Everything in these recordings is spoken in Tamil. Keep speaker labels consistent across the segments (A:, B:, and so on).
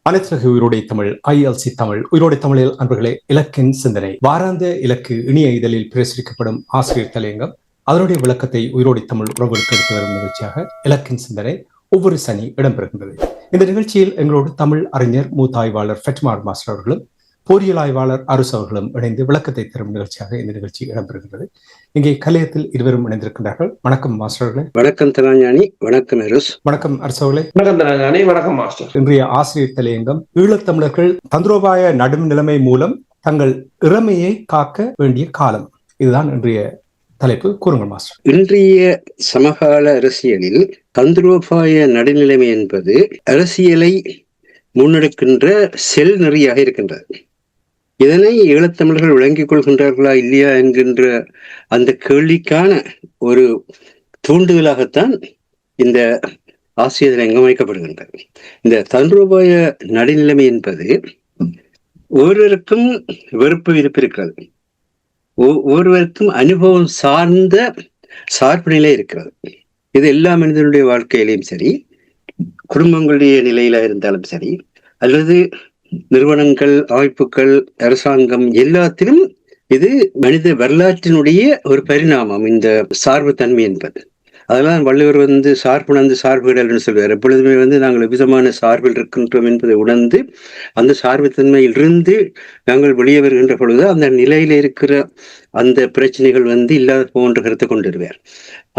A: அனைத்து உயிரோடைய தமிழ் ILC தமிழ் உயிரோடை தமிழில் அன்பர்களே, இலக்கின் சிந்தனை வாராந்த இலக்கு இணைய இதழில் பிரசுரிக்கப்படும் ஆசிரியர் தலையங்கம் அதனுடைய விளக்கத்தை உயிரோடை தமிழ் உறவுகளுக்கு எடுத்து வரும் நிகழ்ச்சியாக இலக்கின் சிந்தனை ஒவ்வொரு சனி இடம்பெறுகின்றது. இந்த நிகழ்ச்சியில் எங்களோடு தமிழ் அறிஞர் மூத்தாய்வாளர் ஃபெட்மார் மாஸ்டர் அவர்களும் பொறியியல் ஆய்வாளர் அரசு அவர்களும் இணைந்து விளக்கத்தை தரும் நிகழ்ச்சியாக இந்த நிகழ்ச்சி இடம்பெறுகிறது. இங்கே கலையத்தில் இருவரும் இணைந்திருக்கின்றார்கள். வணக்கம் மாஸ்டர்களே.
B: வணக்கம் தனாஞானி. வணக்கம் அரசு.
A: வணக்கம் அரசவர்களே.
C: வணக்கம் தனாஞானி. வணக்கம் மாஸ்டர்.
A: இன்றைய ஆசிரியர் தலையங்கம் ஈழத்தமிழர்கள் தந்திரோபாய நடுநிலைமை மூலம் தங்கள் இறமையை காக்க வேண்டிய காலம். இதுதான் இன்றைய தலைப்பு. கூறுங்கள் மாஸ்டர்.
B: இன்றைய சமகால அரசியலில் தந்திரோபாய நடுநிலைமை என்பது அரசியலை முன்னெடுக்கின்ற செல் நெறியாக இருக்கின்றது. இதனை ஈழத்தமிழர்கள் விளங்கிக் கொள்கின்றார்களா இல்லையா என்கின்ற அந்த கேள்விக்கான ஒரு தூண்டுதலாகத்தான் இந்த ஆசிரியர் அமைக்கப்படுகின்றது. இந்த தந்திரோபாய நடுநிலைமை என்பது ஒருவருக்கும் வெறுப்பு விருப்பு இருக்கிறது, ஒருவருக்கும் அனுபவம் சார்ந்த சார்பு நிலை இருக்கிறது. இது எல்லா மனிதனுடைய வாழ்க்கையிலையும் சரி, குடும்பங்களுடைய நிலையில இருந்தாலும் சரி, அல்லது நிறுவனங்கள், அமைப்புகள், அரசாங்கம் எல்லாத்திலும் இது மனித வரலாற்றினுடைய ஒரு பரிணாமம். இந்த சார்பு தன்மை என்பது அதெல்லாம் வள்ளுவர் சார்புணர்ந்து சார்புகள் சொல்வார். எப்பொழுதுமே நாங்கள் விதமான சார்பில் இருக்கின்றோம் என்பதை உணர்ந்து அந்த சார்பு தன்மையிலிருந்து நாங்கள் வெளியே வருகின்ற பொழுது அந்த நிலையில இருக்கிற அந்த பிரச்சனைகள் இல்லாத போன்ற கருத்தை கொண்டிருவார்.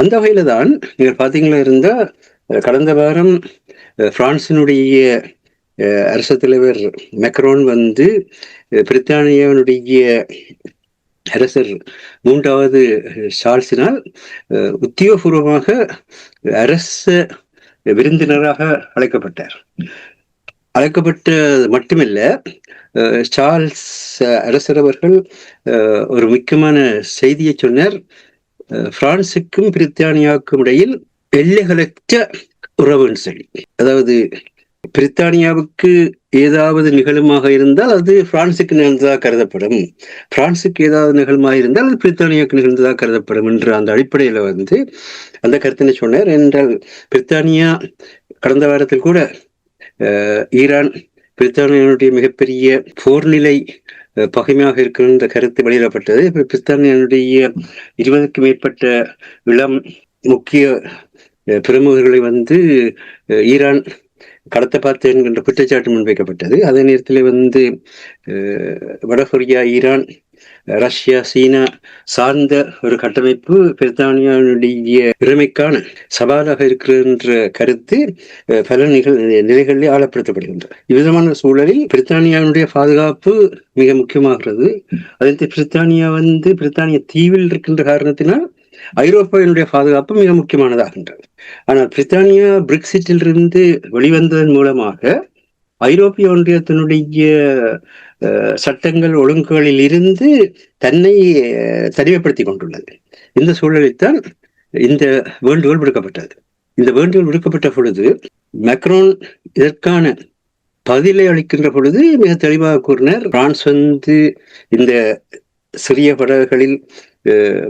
B: அந்த வகையில தான் நீங்கள் பாத்தீங்களா இருந்தா கடந்த வாரம் பிரான்சினுடைய அரசு தலைவர் மெக்ரோன் பிரித்தானியாவுடைய அரசர் 3வது சார்ல்ஸினால் உத்தியோகபூர்வமாக அரச விருந்தினராக அழைக்கப்பட்டார். அழைக்கப்பட்ட மட்டுமில்ல, சார்ல்ஸ் அரசர் அவர்கள் ஒரு முக்கியமான செய்தியை சொன்னார். பிரான்சுக்கும் பிரித்தானியாவுக்கும் இடையில் எல்லைகளற்ற உறவுன்னு சொல்லி, அதாவது பிரித்தானியாவுக்கு ஏதாவது நிகழுமாக இருந்தால் அது பிரான்சுக்கு நிகழ்ந்ததாக கருதப்படும், பிரான்சுக்கு ஏதாவது நிகழ்மாக இருந்தால் அது பிரித்தானியாவுக்கு நிகழ்ந்ததாக கருதப்படும் என்ற அந்த அடிப்படையில அந்த கருத்தினை சொன்னார். என்றால் பிரித்தானியா கடந்த வாரத்தில் கூட ஈரான் பிரித்தானியாவுடைய மிகப்பெரிய போர்நிலை பகைமையாக இருக்கின்ற கருத்து வெளியிடப்பட்டது. பிரித்தானியாவுடைய 20க்கும் மேற்பட்ட இளம் முக்கிய பிரமுகர்களை ஈரான் கடத்த பார்த்து என்கின்ற குற்றச்சாட்டு முன்வைக்கப்பட்டது. அதே நேரத்தில் வடகொரியா, ஈரான், ரஷ்யா, சீனா சார்ந்த ஒரு கட்டமைப்பு பிரித்தானியாவுடைய இறைமைக்கான சவாலாக இருக்கின்ற கருத்து பல நிலைகளிலே ஆழப்படுத்தப்படுகின்றது. இவ்விதமான சூழலில் பிரித்தானியாவுடைய பாதுகாப்பு மிக முக்கியமாகிறது. அதே பிரித்தானியா பிரித்தானிய தீவில் இருக்கின்ற காரணத்தினால் ஐரோப்பாவினுடைய பாதுகாப்பு மிக முக்கியமானதாகின்றது. ஆனால் பிரித்தானியா பிரெக்சிட்டில் இருந்து வெளிவந்ததன் மூலமாக ஐரோப்பிய ஒன்றியத்தினுடைய சட்டங்கள் ஒழுங்குகளில் இருந்து தன்னை தனிமைப்படுத்திக் கொண்டுள்ளது. இந்த சூழலில்தான் இந்த வேண்டுகோள் விடுக்கப்பட்டது. இந்த வேண்டுகோள் விடுக்கப்பட்ட பொழுது மெக்ரோன் இதற்கான பதிலை அளிக்கின்ற பொழுது மிக தெளிவாக கூறினார். பிரான்ஸ் இந்த சிறிய படகுகளில்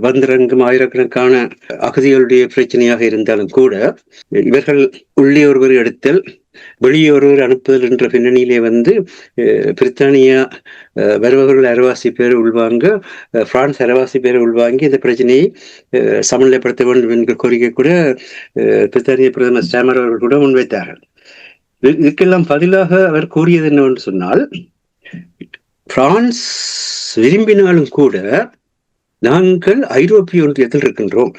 B: வந்திறங்கும் ஆயிரக்கணக்கான அகதிகளுடைய பிரச்சனையாக இருந்தாலும் கூட இவர்கள் உள்ளே ஒருவர் எடுத்தல், வெளியே ஒருவர் அனுப்புதல் என்ற பின்னணியிலே பிரித்தானியா வருபவர்கள் அரைவாசி பேர் உள்வாங்க, பிரான்ஸ் அரைவாசி பேர் உள்வாங்கி இந்த பிரச்சனையை சமநிலைப்படுத்த வேண்டும் என்ற கோரிக்கை கூட பிரித்தானிய பிரதமர் ஸ்டாமர் அவர்கள் கூட முன்வைத்தார்கள். இதுக்கெல்லாம் பதிலாக அவர் கூறியது என்னவென்று சொன்னால், பிரான்ஸ் விரும்பினாலும் கூட நாங்கள் ஐரோப்பிய ஒன்றியத்தில் இருக்கின்றோம்,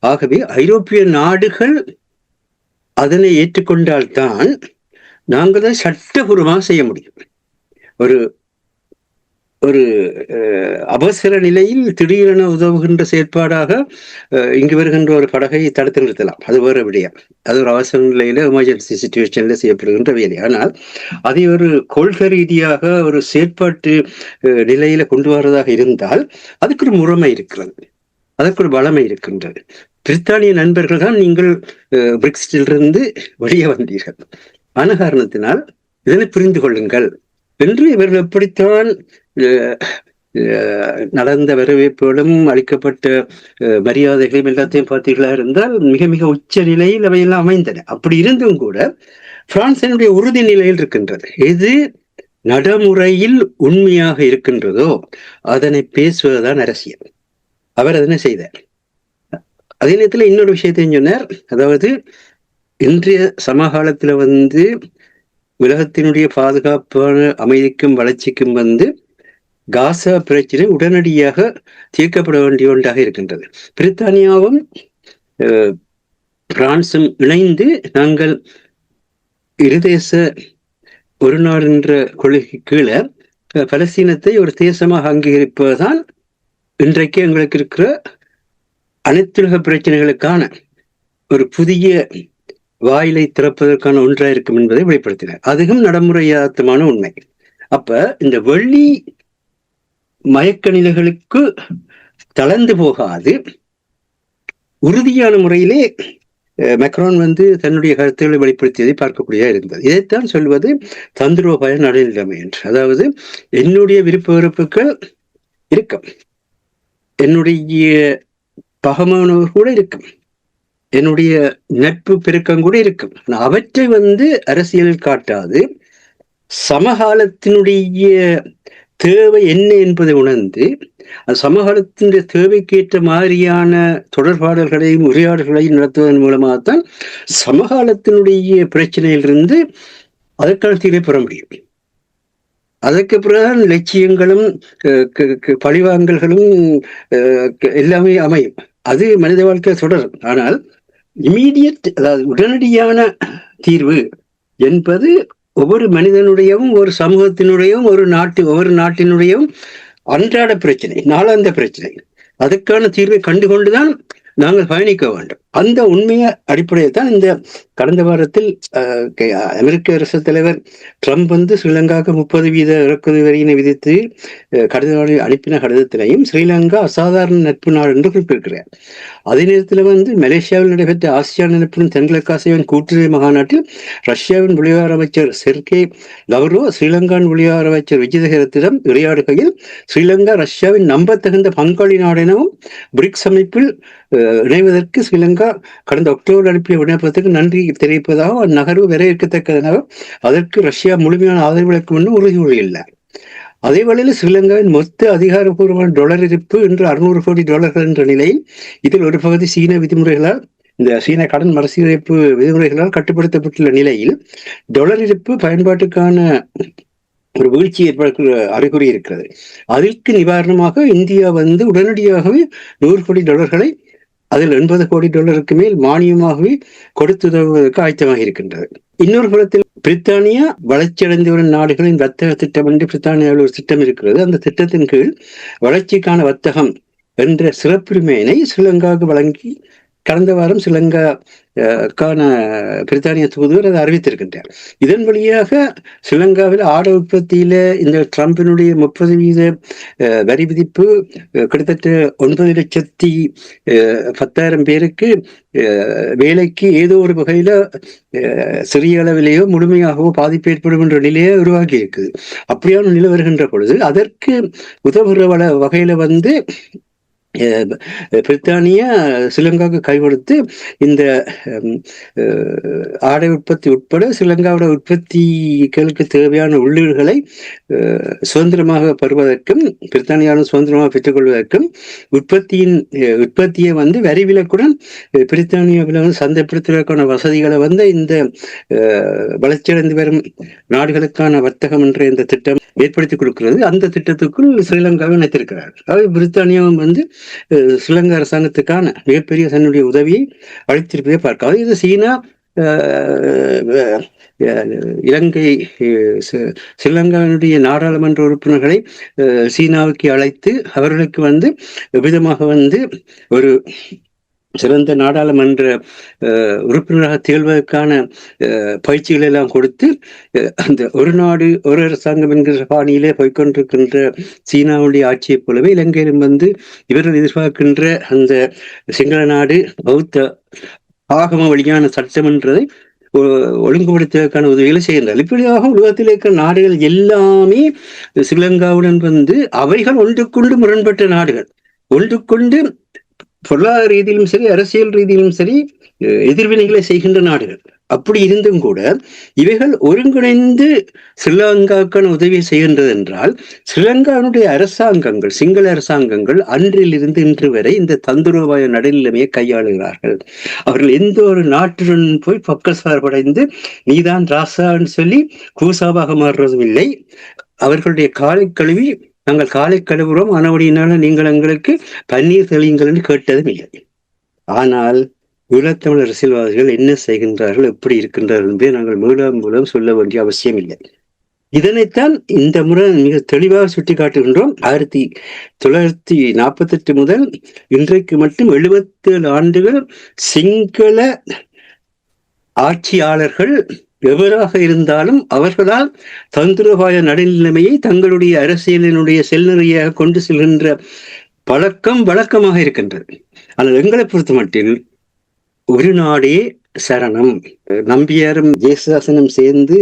B: ஆகவே ஐரோப்பிய நாடுகள் அதனை ஏற்றுக்கொண்டால்தான் நாங்கள் தான் சட்டபூர்வமாக செய்ய முடியும். ஒரு ஒரு அவசர நிலையில் திடீரென உதவுகின்ற செயற்பாடாக இங்கு வருகின்ற ஒரு படகை தடுத்து நிறுத்தலாம், அது வேற விடயம். அது ஒரு அவசர நிலையில எமர்ஜென்சி சிச்சுவேஷன்ல செய்யப்படுகின்ற வேலை. ஆனால் அதை ஒரு கொள்கை ரீதியாக ஒரு செயற்பாட்டு நிலையில கொண்டு வருவதாக இருந்தால் அதுக்கு ஒரு முறைமை இருக்கிறது, அதற்கு ஒரு வளமை இருக்கின்றது. பிரித்தானிய நண்பர்கள் தான் நீங்கள் பிரெக்சிட்டிலிருந்து வெளியே வந்தீர்கள், ஆன காரணத்தினால் இதனை புரிந்து கொள்ளுங்கள் என்று இவர்கள் எப்படித்தான் நடந்த வரவேற்புகளும் அளிக்கப்பட்ட மரியாதைகளையும் எல்லாத்தையும் பார்த்தீர்களா இருந்தால் மிக மிக உச்ச நிலையில் அவையெல்லாம் அமைந்தன. அப்படி இருந்தும் கூட பிரான்சினுடைய உறுதி நிலையில் இருக்கின்றது. எது நடைமுறையில் உண்மையாக இருக்கின்றதோ அதனை பேசுவதுதான் அரசியல். அவர் அதனை செய்தார். அதே நேரத்தில் இன்னொரு விஷயத்தையும் சொன்னார். அதாவது இன்றைய சமகாலத்துல உலகத்தினுடைய பாதுகாப்பான அமைதிக்கும் வளர்ச்சிக்கும் காசா பிரச்சனை உடனடியாக தீர்க்கப்பட வேண்டிய ஒன்றாக இருக்கின்றது. பிரித்தானியாவும் பிரான்சும் இணைந்து நாங்கள் இருதேச ஒரு நாடு என்ற கொள்கைக்கு கீழே பலஸ்தீனத்தை ஒரு தேசமாக அங்கீகரிப்பதுதான் இன்றைக்கு எங்களுக்கு இருக்கிற அனைத்துலக பிரச்சனைகளுக்கான ஒரு புதிய வாயிலை திறப்பதற்கான ஒன்றாக இருக்கும் என்பதை வெளிப்படுத்தினார். அதுவும் நடைமுறையாத்தமான உண்மை. அப்ப இந்த வெள்ளி மயக்க நிலைகளுக்கு தளர்ந்து போகாது உறுதியான முறையிலே மெக்ரான் தன்னுடைய கருத்துக்களை வெளிப்படுத்தியதை பார்க்கக்கூடியதாக இருந்தது. இதைத்தான் சொல்வது தந்திரோபாய நடுநிலைமை என்று. அதாவது என்னுடைய விருப்ப வெறுப்புகள் இருக்கும், என்னுடைய பகமானவர் கூட இருக்கும், என்னுடைய நட்பு பெருக்கம் கூட இருக்கும். அவற்றை அரசியலில் காட்டாது சமகாலத்தினுடைய தேவை என்ன என்பதை உணர்ந்து சமகாலத்தினுடைய தேவைக்கேற்ற மாதிரியான தொடர்பாடல்களையும் உரையாடல்களையும் நடத்துவதன் மூலமாகத்தான் சமகாலத்தினுடைய பிரச்சனையிலிருந்து அதற்கான தீர்வை பெற முடியும். அதற்கு பிறகுதான் லட்சியங்களும் பழிவாங்கல்களும் எல்லாமே அமையும். அது மனித வாழ்க்கை தொடரும். ஆனால் இமீடியட், அதாவது உடனடியான தீர்வு என்பது ஒவ்வொரு மனிதனுடையவும் ஒரு சமூகத்தினுடையவும் ஒவ்வொரு நாட்டினுடையவும் அன்றாட பிரச்சனை, நாளாந்த பிரச்சனை. அதுக்கான தீர்வை கண்டுகொண்டுதான் நாங்கள் பயணிக்க வேண்டும். அந்த உண்மைய அடிப்படையில் தான் இந்த கடந்த வாரத்தில் அமெரிக்க அரசு தலைவர் ட்ரம்ப் ஸ்ரீலங்காவுக்கு 30% இறக்குமதி வரியினை விதித்து கடிதம் அனுப்பின கடிதத்திலையும் ஸ்ரீலங்கா அசாதாரண நட்பு நாடு என்று குறிப்பிட்டிருக்கிறார். அதே நேரத்தில் மலேசியாவில் நடைபெற்ற ஆசியான் எனப்படும் தென்கிழக்காசியாவின் கூட்டுறவு மகாநாட்டில் ரஷ்யாவின் வெளிவார அமைச்சர் செர்கே லவ்ரோவ் ஸ்ரீலங்காவின் வெளிவார அமைச்சர் விஜயதகரத்திடம் உரையாடுகையில் ஸ்ரீலங்கா ரஷ்யாவின் நம்பத்தகுந்த பங்காளி நாடு எனவும் பிரிக்ஸ் அமைப்பில் இணைவதற்கு ஸ்ரீலங்கா கடந்த அக்டோபர் அனுப்பிய விண்ணப்பத்துக்கு நன்றி தெரிவிப்பதாக அந்நகர்வு வரவேற்கத்தக்கதாக அதற்கு ரஷ்யா முழுமையான ஆதரவு அளிக்கும் என்று உறுதிமொழியில்லை. அதே வேளையில் ஸ்ரீலங்காவின் மொத்த அதிகாரப்பூர்வமான டாலர் இருப்பு இன்று $600 கோடி என்ற நிலையில் இதில் ஒரு பகுதி சீன விதிமுறைகளால், இந்த சீன கடன் மறுசீரமைப்பு விதிமுறைகளால் கட்டுப்படுத்தப்பட்டுள்ள நிலையில் டாலர் இருப்பு பயன்பாட்டுக்கான ஒரு வீழ்ச்சி ஏற்படுகிற அறிகுறி இருக்கிறது. அதற்கு நிவாரணமாக இந்தியா உடனடியாகவே $100 கோடி, அதில் $80 கோடி மேல் மானியமாகவே கொடுத்துதவுவதற்கு ஆயத்தமாக இருக்கின்றது. இன்னொரு புறத்தில் பிரித்தானியா வளர்ச்சியடைந்து வரும் நாடுகளின் வர்த்தக திட்டம் என்று பிரித்தானியாவில் ஒரு திட்டம் இருக்கிறது. அந்த திட்டத்தின் கீழ் வளர்ச்சிக்கான வர்த்தகம் என்ற சிறப்புரிமையினை ஸ்ரீலங்காவுக்கு வழங்கி கடந்த வாரம் ஸ்ரீலங்காக்கான பிரித்தானிய தூதுவர் அதை அறிவித்திருக்கின்றார். இதன் வழியாக ஸ்ரீலங்காவில் ஆடை உற்பத்தியில இந்த ட்ரம்பினுடைய 30% வரி விதிப்பு கிட்டத்தட்ட 9,10,000 பேருக்கு வேலைக்கு ஏதோ ஒரு வகையில சிறிய அளவிலேயோ முழுமையாகவோ பாதிப்பு ஏற்படும் என்ற நிலையை உருவாக்கி இருக்குது. அப்படியான நிலை வருகின்ற பொழுது அதற்கு உதவுகிற வகையில பிரித்தானியா ஸ்ரீலங்காவுக்கு கை கொடுத்து இந்த ஆடை உற்பத்தி உட்பட ஸ்ரீலங்காவோட உற்பத்திகளுக்கு தேவையான உள்ளீடுகளை சுதந்திரமாக பெறுவதற்கும் பிரித்தானியாவும் சுதந்திரமாக பெற்றுக்கொள்வதற்கும் உற்பத்தியை வரி விலக்குடன் பிரித்தானியாவில் சந்தைப்படுத்துவதற்கான வசதிகளை இந்த வளர்ச்சியடைந்து வரும் நாடுகளுக்கான வர்த்தகம் என்ற இந்த திட்டம் ஏற்படுத்தி கொடுக்கிறது. அந்த திட்டத்துக்குள் ஸ்ரீலங்காவை இணைத்திருக்கிறார். அதாவது பிரித்தானியாவும் ஸ்ரீலங்கா அரசாங்கத்துக்கான மிகப்பெரிய தன்னுடைய உதவியை அளித்திருப்பதை பார்க்க. இது சீனா இலங்கை ஸ்ரீலங்காவினுடைய நாடாளுமன்ற உறுப்பினர்களை சீனாவுக்கு அழைத்து அவர்களுக்கு விதமாக ஒரு சிறந்த நாடாளுமன்ற உறுப்பினராக திகழ்வதற்கான பயிற்சிகளை எல்லாம் கொடுத்து அந்த ஒரு நாடு ஒரு அரசாங்கம் என்கிற பாணியிலே போய்கொண்டிருக்கின்ற சீனாவுடைய ஆட்சியை போலவே இலங்கையிலும் இவர்கள் எதிர்பார்க்கின்ற அந்த சிங்கள நாடு பௌத்த ஆகம வழியான சட்டம் என்றதை ஒழுங்குபடுத்துவதற்கான உதவிகளை செய்கின்றார். இப்படியாக உலகத்தில் இருக்கிற நாடுகள் எல்லாமே ஸ்ரீலங்காவுடன் அவைகள் ஒன்றுக்கொண்டு முரண்பட்ட நாடுகள், ஒன்றுக்கொண்டு பொருளாதார ரீதியிலும் சரி, அரசியல் ரீதியிலும் சரி எதிர்வினைகளை செய்கின்ற நாடுகள். அப்படி இருந்தும் கூட இவைகள் ஒருங்கிணைந்து ஸ்ரீலங்காவுக்கான உதவி செய்கின்றது என்றால், ஸ்ரீலங்காவுடைய அரசாங்கங்கள், சிங்கள அரசாங்கங்கள் அன்றிலிருந்து இன்று வரை இந்த தந்திரோபாய நடுநிலைமையை கையாளுகிறார்கள். அவர்கள் எந்த ஒரு நாட்டுடன் போய் பக்கசார்படைந்து நீதான் ராசான்னு சொல்லி கூசாவாக மாறுறதும் இல்லை. அவர்களுடைய காலை கழுவி நாங்கள் காலை கழுவுறோம், ஆனபடியினால நீங்கள் எங்களுக்கு பன்னீர் தெளியுங்கள் என்று கேட்டதும் இல்லை. ஆனால் ஈழத்தமிழ் அரசியல்வாதிகள் என்ன செய்கின்றார்கள், எப்படி இருக்கின்றார்கள் என்பதை நாங்கள் மூலம் சொல்ல வேண்டிய அவசியம் இல்லை. இதனைத்தான் இந்த முறை மிக தெளிவாக சுட்டிக்காட்டுகின்றோம். 1948 முதல் இன்றைக்கு மட்டும் 77 ஆண்டுகள் சிங்கள ஆட்சியாளர்கள் எவராக இருந்தாலும் அவர்களால் தந்திரோபாய நடுநிலைமையை தங்களுடைய அரசியலினுடைய செல்நெறியாக கொண்டு செல்கின்ற பழக்கம் வழக்கமாக இருக்கின்றது. ஆனால் எங்களை பொறுத்த மட்டில் ஒரு நாடே சரணம். நம்பியாரும் ஜேசுதாசனும் சேர்ந்து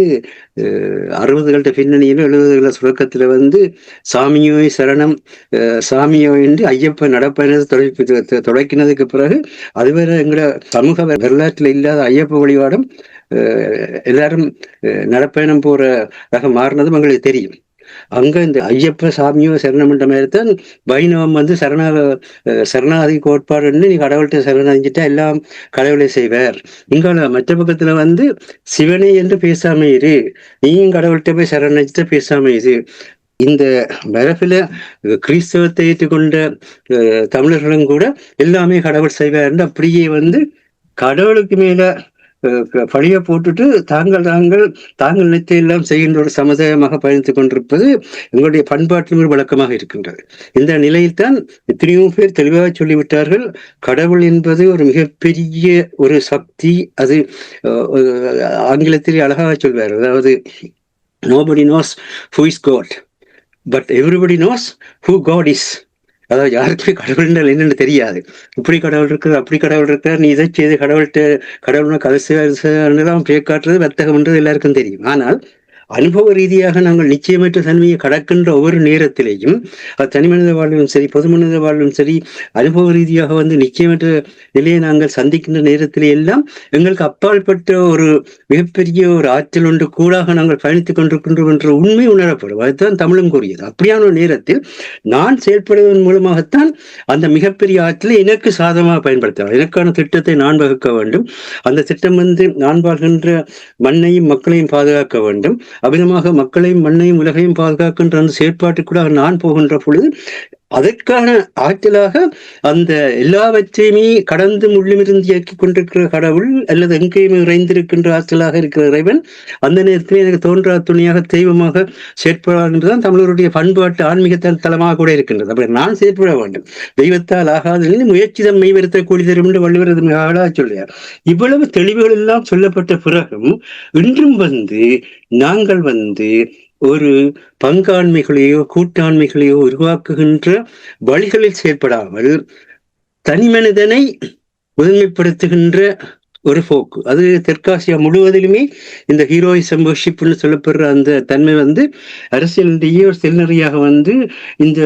B: 60கள பின்னணியில 70கள சுரக்கத்துல சாமியோ சரணம், சாமியோ என்று ஐயப்ப நடப்பயணத்தை தொடக்கினதுக்கு பிறகு அதுவரை எங்களோட சமூக வரலாற்றில் இல்லாத ஐயப்ப வழிபாடும் எல்லாரும் நடப்பயணம் போற மாறினதும் எங்களுக்கு தெரியும். அங்க இந்த ஐயப்ப சாமியோ சரணம் என்ற மாதிரி தான் வைணவம் சரணாதி கோட்பாடுன்னு நீ கடவுள்கிட்ட சரணடைஞ்சிட்டா எல்லாம் கடவுளை செய்வார். இங்க மற்ற பக்கத்துல சிவனே என்று பேசாம இரு, நீயும் கடவுள்கிட்ட போய் சரணடைஞ்சிட்ட பேசாம இரு. இந்த மரபில கிறிஸ்தவத்தை ஏற்றுக்கொண்ட தமிழர்களும் கூட எல்லாமே கடவுள் செய்வார். அப்படியே கடவுளுக்கு மேல பழிய போட்டுட்டு தாங்கள் நினைத்த எல்லாம் செய்கின்ற ஒரு சமுதாயமாக பயணித்துக் கொண்டிருப்பது எங்களுடைய பண்பாட்டின் வழக்கமாக இருக்கின்றது. இந்த நிலையில்தான் எத்தனையோ பேர் தெளிவாக சொல்லிவிட்டார்கள், கடவுள் என்பது ஒரு மிகப்பெரிய ஒரு சக்தி. அது ஆங்கிலத்தில் அழகாக சொல்வார், அதாவது nobody knows who is God but everybody knows who God is. அதாவது யாருக்குமே கடவுள் என்னன்னு தெரியாது. இப்படி கடவுள் இருக்கிறது, அப்படி கடவுள் இருக்கிறார், நீ இதை செய்து கடவுள்னா கதைசெல்லாம் பேக்காட்டுறது வர்த்தகம்ன்றது எல்லாருக்கும் தெரியும். ஆனால் அனுபவ ரீதியாக நாங்கள் நிச்சயமற்ற தன்மையை கடக்கின்ற ஒவ்வொரு நேரத்திலேயும் அது தனி மனித வாழ்விலும் சரி, பொது மனித வாழ்விலும் சரி, அனுபவ ரீதியாக நிச்சயமற்ற நிலையை நாங்கள் சந்திக்கின்ற நேரத்திலே எல்லாம் எங்களுக்கு அப்பாற்பட்ட ஒரு மிகப்பெரிய ஒரு ஆற்றல் ஒன்று கூடாக நாங்கள் பயணித்துக் கொண்டிருக்கின்றோம் என்ற உண்மை உணரப்படும். அதுதான் தமிழும் கூறியது. அப்படியான ஒரு நேரத்தில் நான் செயல்படுவதன் மூலமாகத்தான் அந்த மிகப்பெரிய ஆற்றலை எனக்கு சாதகமாக பயன்படுத்தலாம். எனக்கான திட்டத்தை நான் வகுக்க வேண்டும். அந்த திட்டம் நான் வாழ்கின்ற மண்ணையும் மக்களையும் பாதுகாக்க வேண்டும். அவ்விதமாக மக்களையும் மண்ணையும் உலகையும் பாதுகாக்கின்ற அந்த செயற்பாட்டுக்குள்ளாக நான் போகின்ற பொழுது அதற்கான ஆற்றலாக அந்த எல்லாவற்றையுமே கடந்து முள்ளுமிருந்து இயக்கிக் கொண்டிருக்கிற கடவுள் அல்லது எங்கேயுமே இறைந்திருக்கின்ற ஆற்றலாக இருக்கிற இறைவன் அந்த நேரத்தில் எனக்கு தோன்றா துணையாக தெய்வமாக செயற்படுகின்றதான் தமிழருடைய பண்பாட்டு ஆன்மீக தளமாக கூட இருக்கின்றது. அப்படி நான் செயற்பட வேண்டும். தெய்வத்தால் ஆகாத முயற்சி தம்மை வருத்த கூலி தரும் என்று வள்ளுவர் மிக சொல்றார். இவ்வளவு தெளிவுகள் எல்லாம் சொல்லப்பட்ட பிறகும் இன்றும் நாங்கள் ஒரு பங்காண்மைகளையோ கூட்டாண்மைகளையோ உருவாக்குகின்ற வழிகளில் செயற்படாமல் தனி மனிதனை முதன்மைப்படுத்துகின்ற ஒரு போக்கு, அது தெற்காசியா முழுவதிலுமே இந்த ஹீரோயிசம் வர்ஷிப்னு சொல்லப்படுற அந்த தன்மை அரசியலுடைய ஒரு செல்நெறியாக இந்த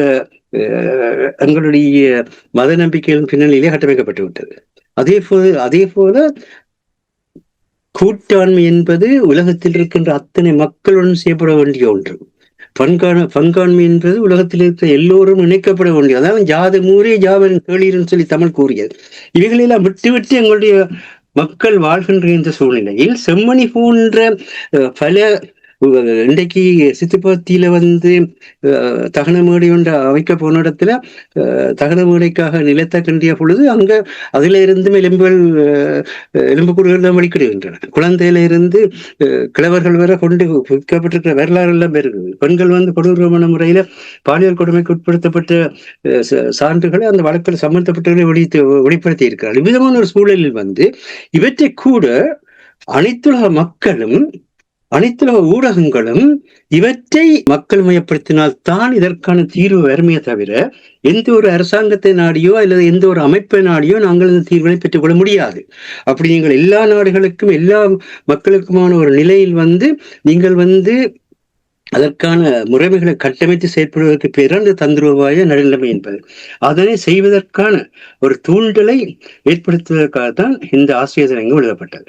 B: எங்களுடைய மத நம்பிக்கைகளின் பின்னணியிலே கட்டமைக்கப்பட்டு விட்டது. அதே போல கூட்டாண்மை என்பது உலகத்தில் இருக்கின்ற அத்தனை மக்களுடன் செய்யப்பட வேண்டிய ஒன்று. பங்காண்மை என்பது உலகத்தில் இருக்கிற எல்லோரும் இணைக்கப்பட வேண்டியது. அதாவது ஜாது மூரே ஜாவன் கேளீர்னு சொல்லி தமிழ் கூறியது. இவைகளெல்லாம் விட்டு எங்களுடைய மக்கள் வாழ்கின்ற இந்த சூழ்நிலையில் செம்மணி போன்ற பல இன்றைக்கு சித்துப்பத்தியில தகன மேடை ஒன்று அமைக்க போன இடத்துல தகன மேடைக்காக நிலத்தை கண்டிய பொழுது அங்க அதுல இருந்து எலும்புக்கூடுகள் தான் வெளிக்கிடுகின்றன. குழந்தையில இருந்து கிழவர்கள் வரை கொண்டு விற்கப்பட்டிருக்கிற வரலாறு எல்லாம் இருக்குது. பெண்கள் கொடூரமான முறையில பாலியல் கொடுமைக்கு உட்படுத்தப்பட்ட சான்றுகளை அந்த வழக்கில் சம்பந்தப்பட்டவர்களை வெளிப்படுத்தி இருக்கிறார். இவ்விதமான ஒரு சூழலில் இவற்றை கூட அனைத்துலக மக்களும் அனைத்துலக ஊடகங்களும் இவற்றை மக்கள் மயப்படுத்தினால் தான் இதற்கான தீர்வு வறுமையை தவிர எந்த ஒரு அரசாங்கத்தை நாடியோ அல்லது எந்த ஒரு அமைப்பை நாடியோ நாங்கள் இந்த தீர்வுகளை பெற்றுக்கொள்ள முடியாது. அப்படி நீங்கள் எல்லா நாடுகளுக்கும் எல்லா மக்களுக்குமான ஒரு நிலையில் நீங்கள் அதற்கான முறைமைகளை கட்டமைத்து செயற்படுவதற்கு பேர் அந்த தந்திரோபாய நடுநிலைமை என்பது. அதனை செய்வதற்கான ஒரு தூண்டலை ஏற்படுத்துவதற்காகத்தான் இந்த ஆசிரியர் தலையங்கம் எழுதப்பட்டது.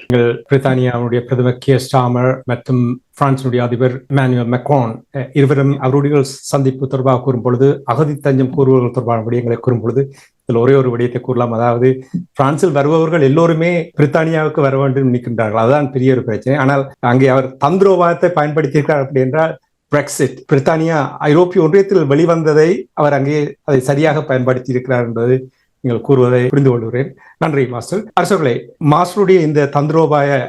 A: பிரித்தானியாவுடைய பிரதமர் கியர் ஸ்டார்மர் மற்றும் பிரான்சினுடைய அதிபர் இமானுவேல் மேக்ரான் இருவரும் அவருடைய சந்திப்பு தொடர்பாக கூறும் பொழுது, அகதி தஞ்சம் கூறுவர்கள் தொடர்பான விடயங்களை கூறும் பொழுது இதில் ஒரே ஒரு விடயத்தை கூறலாம். அதாவது பிரான்சில் வருபவர்கள் எல்லோருமே பிரித்தானியாவுக்கு வர வேண்டும் நிற்கின்றார்கள். அதுதான் பெரிய ஒரு பிரச்சனை. ஆனால் அங்கே அவர் தந்திரோபாயத்தை பயன்படுத்தியிருக்கிறார் அப்படி என்றால் பிரெக்சிட், பிரித்தானியா ஐரோப்பிய ஒன்றியத்தில் வெளிவந்ததை அவர் அங்கே அதை சரியாக பயன்படுத்தி இருக்கிறார் என்பது நீங்கள் கூறுவதை புரிந்து கொள்கிறேன். நன்றி மாஸ்டர். அரசர்களே, மாஸ்டருடைய இந்த தந்திரோபாய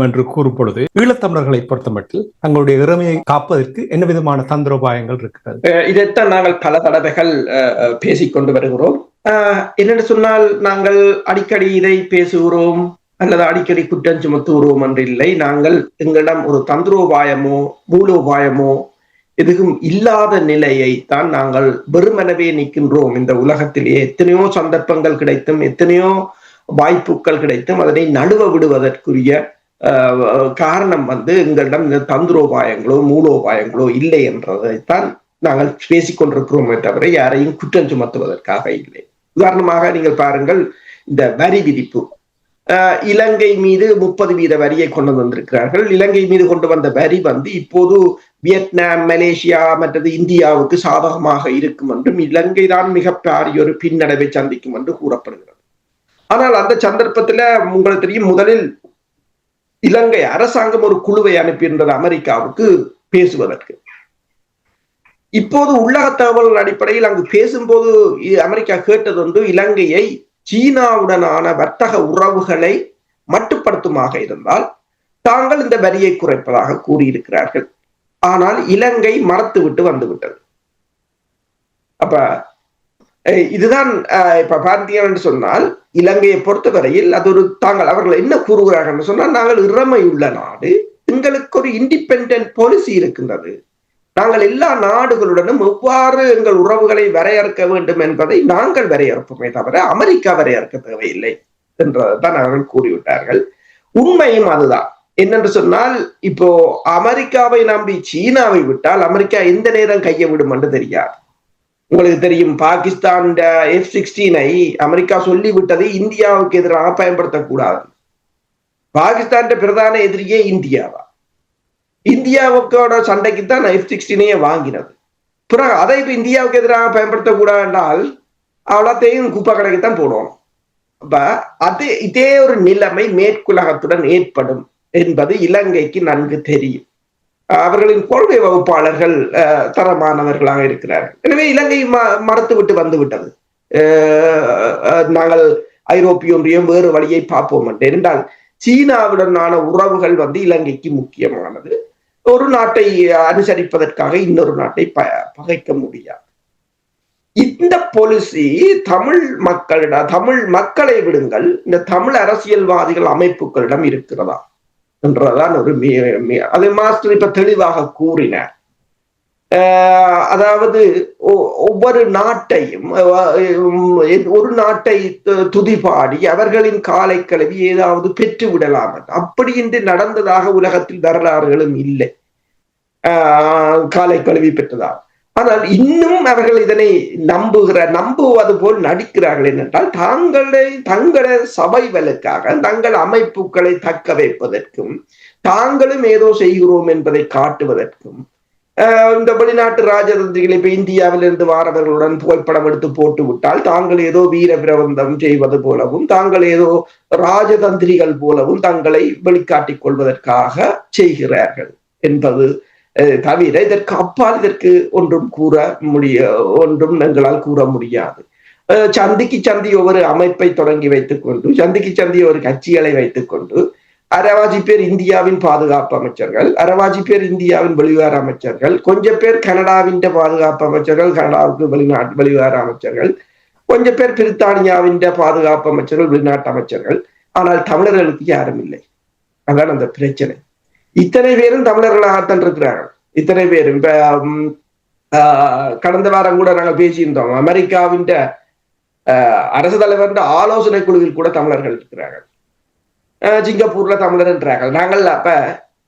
A: என்று கூறும் பொழுது ஈழத்தமிழர்களை பொறுத்தமட்டில் தங்களுடைய இறமையை காப்பதற்கு என்ன விதமான தந்திரோபாயங்கள் இருக்கிறது?
C: இதைத்தான் நாங்கள் பல தடவைகள் பேசிக்கொண்டு வருகிறோம். என்னென்னு சொன்னால், நாங்கள் அடிக்கடி இதை பேசுகிறோம் அல்லது அடிக்கடி குற்றம் சுமத்துகிறோம் என்று இல்லை. நாங்கள் எங்களிடம் ஒரு தந்திரோபாயமோ மூலோபாயமோ எதுவும் இல்லாத நிலையை தான் நாங்கள் வெறுமனவே நிற்கின்றோம். இந்த உலகத்திலேயே எத்தனையோ சந்தர்ப்பங்கள் கிடைத்தும் எத்தனையோ வாய்ப்புகள் கிடைத்தும் அதனை நழுவ விடுவதற்குரிய காரணம் எங்களிடம் இந்த தந்திரோபாயங்களோ மூலோபாயங்களோ இல்லை என்றதைத்தான் நாங்கள் பேசிக்கொண்டிருக்கிறோமே தவிர யாரையும் குற்றம் சுமத்துவதற்காக இல்லை. உதாரணமாக நீங்கள் பாருங்கள், இந்த வரி விதிப்பு. இலங்கை மீது 30% வரியை கொண்டு வந்திருக்கிறார்கள். இலங்கை மீது கொண்டு வந்த வரி இப்போது வியட்நாம், மலேசியா மற்றது இந்தியாவுக்கு சாதகமாக இருக்கும் என்றும் இலங்கை தான் மிகப்பெரிய ஒரு பின்னடைவை சந்திக்கும் என்று கூறப்படுகிறது. ஆனால் அந்த சந்தர்ப்பத்துல உங்களுக்கு தெரியும், முதலில் இலங்கை அரசாங்கம் ஒரு குழுவை அனுப்பியிருந்தது அமெரிக்காவுக்கு பேசுவதற்கு. இப்போது உள்ளக தகவல்கள் அடிப்படையில் அங்கு பேசும்போது அமெரிக்கா கேட்டது இலங்கையை சீனாவுடனான வர்த்தக உறவுகளை மட்டுப்படுத்துமாக இருந்தால் தாங்கள் இந்த வரியை குறைப்பதாக கூறியிருக்கிறார்கள். ஆனால் இலங்கை மறத்துவிட்டு வந்துவிட்டது. அப்ப இதுதான் இப்ப பார்த்தீங்க என்று சொன்னால், இலங்கையை பொறுத்தவரையில் அது ஒரு அவர்கள் என்ன கூறுகிறார்கள் என்று சொன்னால், நாங்கள் இறமையுள்ள நாடு, எங்களுக்கு ஒரு இண்டிபெண்டன்ட் பாலிசி இருக்கின்றது, நாங்கள் எல்லா நாடுகளுடனும் எவ்வாறு எங்கள் உறவுகளை வரையறுக்க வேண்டும் என்பதை நாங்கள் வரையறுப்போமே தவிர அமெரிக்கா வரையறுக்க தேவையில்லை என்றதான் அவர்கள் கூறிவிட்டார்கள். உண்மையும் அதுதான். என்னென்று சொன்னால், இப்போ அமெரிக்காவை நம்பி சீனாவை விட்டால் அமெரிக்கா எந்த நேரம் கையை விடும் என்று தெரியாது. உங்களுக்கு தெரியும், பாகிஸ்தான் F-16 அமெரிக்கா சொல்லிவிட்டதை இந்தியாவுக்கு எதிராக பயன்படுத்தக்கூடாது. பாகிஸ்தான் பிரதான எதிரியே இந்தியாவா, இந்தியாவுக்கோட சண்டைக்குத்தான் F-16 வாங்கினது. பிறகு அதை இப்ப இந்தியாவுக்கு எதிராக பயன்படுத்தக்கூடாது என்றால் அவ்வளோத்தையும் குப்பை கடைக்குத்தான் போடுவோம். அப்ப இதே ஒரு நிலைமை மேற்குலகத்துடன் ஏற்படும் என்பது இலங்கைக்கு நன்கு தெரியும். அவர்களின் கொள்கை வகுப்பாளர்கள் தரமானவர்களாக இருக்கிறார்கள். எனவே இலங்கை மறுத்து விட்டு வந்து விட்டது. நாங்கள் ஐரோப்பிய ஒன்றியம் வேறு வழியை பார்ப்போம் என்றால், சீனாவுடனான உறவுகள் இலங்கைக்கு முக்கியமானது. ஒரு நாட்டை அனுசரிப்பதற்காக இன்னொரு நாட்டை பகைக்க முடியாது. இந்த பாலிசி தமிழ் மக்களை விடுங்கள், இந்த தமிழ் அரசியல்வாதிகள் அமைப்புகளிடம் இருக்கிறதா என்றதான் ஒரு அதை மாஸ்டர் இப்ப தெளிவாக கூறினார். அதாவது ஒவ்வொரு நாட்டையும் ஒரு நாட்டை துதிபாடி அவர்களின் காலை கழுவி ஏதாவது பெற்று விடலாம், அப்படி என்று நடந்ததாக உலகத்தில் வரலாறுகளும் இல்லை காலை கழுவி பெற்றதாக. ஆனால் இன்னும் அவர்கள் இதனை நம்புவது போல் நடிக்கிறார்கள். என்னென்றால் தங்கள சபைகளுக்காக தங்கள் அமைப்புகளை தக்க வைப்பதற்கும் தாங்களும் ஏதோ செய்கிறோம் என்பதை காட்டுவதற்கும் இந்த வெளிநாட்டு ராஜதந்திரிகள் இப்ப இந்தியாவிலிருந்து வாரவர்களுடன் புகைப்படம் எடுத்து போட்டு விட்டால் தாங்கள் ஏதோ வீர பிரபந்தம் செய்வது போலவும் தாங்கள் ஏதோ ராஜதந்திரிகள் போலவும் தங்களை வெளிக்காட்டிக் கொள்வதற்காக செய்கிறார்கள் என்பது தவிர இதற்கு அப்பால் இதற்கு ஒன்றும் எங்களால் கூற முடியாது. சந்திக்கு சந்தி ஒவ்வொரு அமைப்பை தொடங்கி வைத்துக் கொண்டு, சந்திக்கு சந்தி ஒரு கட்சிகளை வைத்துக் கொண்டு, அரவாஜி பேர் இந்தியாவின் பாதுகாப்பு அமைச்சர்கள், அரவாஜி பேர் இந்தியாவின் வெளிவார அமைச்சர்கள், கொஞ்சம் பேர் கனடாவின் பாதுகாப்பு அமைச்சர்கள், கனடாவுக்கு வெளிவார அமைச்சர்கள், கொஞ்சம் பேர் பிரித்தானியாவின் பாதுகாப்பு அமைச்சர்கள், வெளிநாட்டு அமைச்சர்கள். ஆனால் தமிழர்களுக்கு யாரும் இல்லை. அதான் அந்த பிரச்சனை. இத்தனை பேரும் தமிழர்களாகத்தான் இருக்கிறார்கள். இத்தனை பேரும் இப்ப கடந்த வாரம் கூட நாங்கள் பேசியிருந்தோம், அமெரிக்காவின் அரசு தலைவர் ஆலோசனை குழுவில் கூட தமிழர்கள் இருக்கிறார்கள். சிங்கப்பூர்ல தமிழர் என்றார்கள். நாங்கள் அப்ப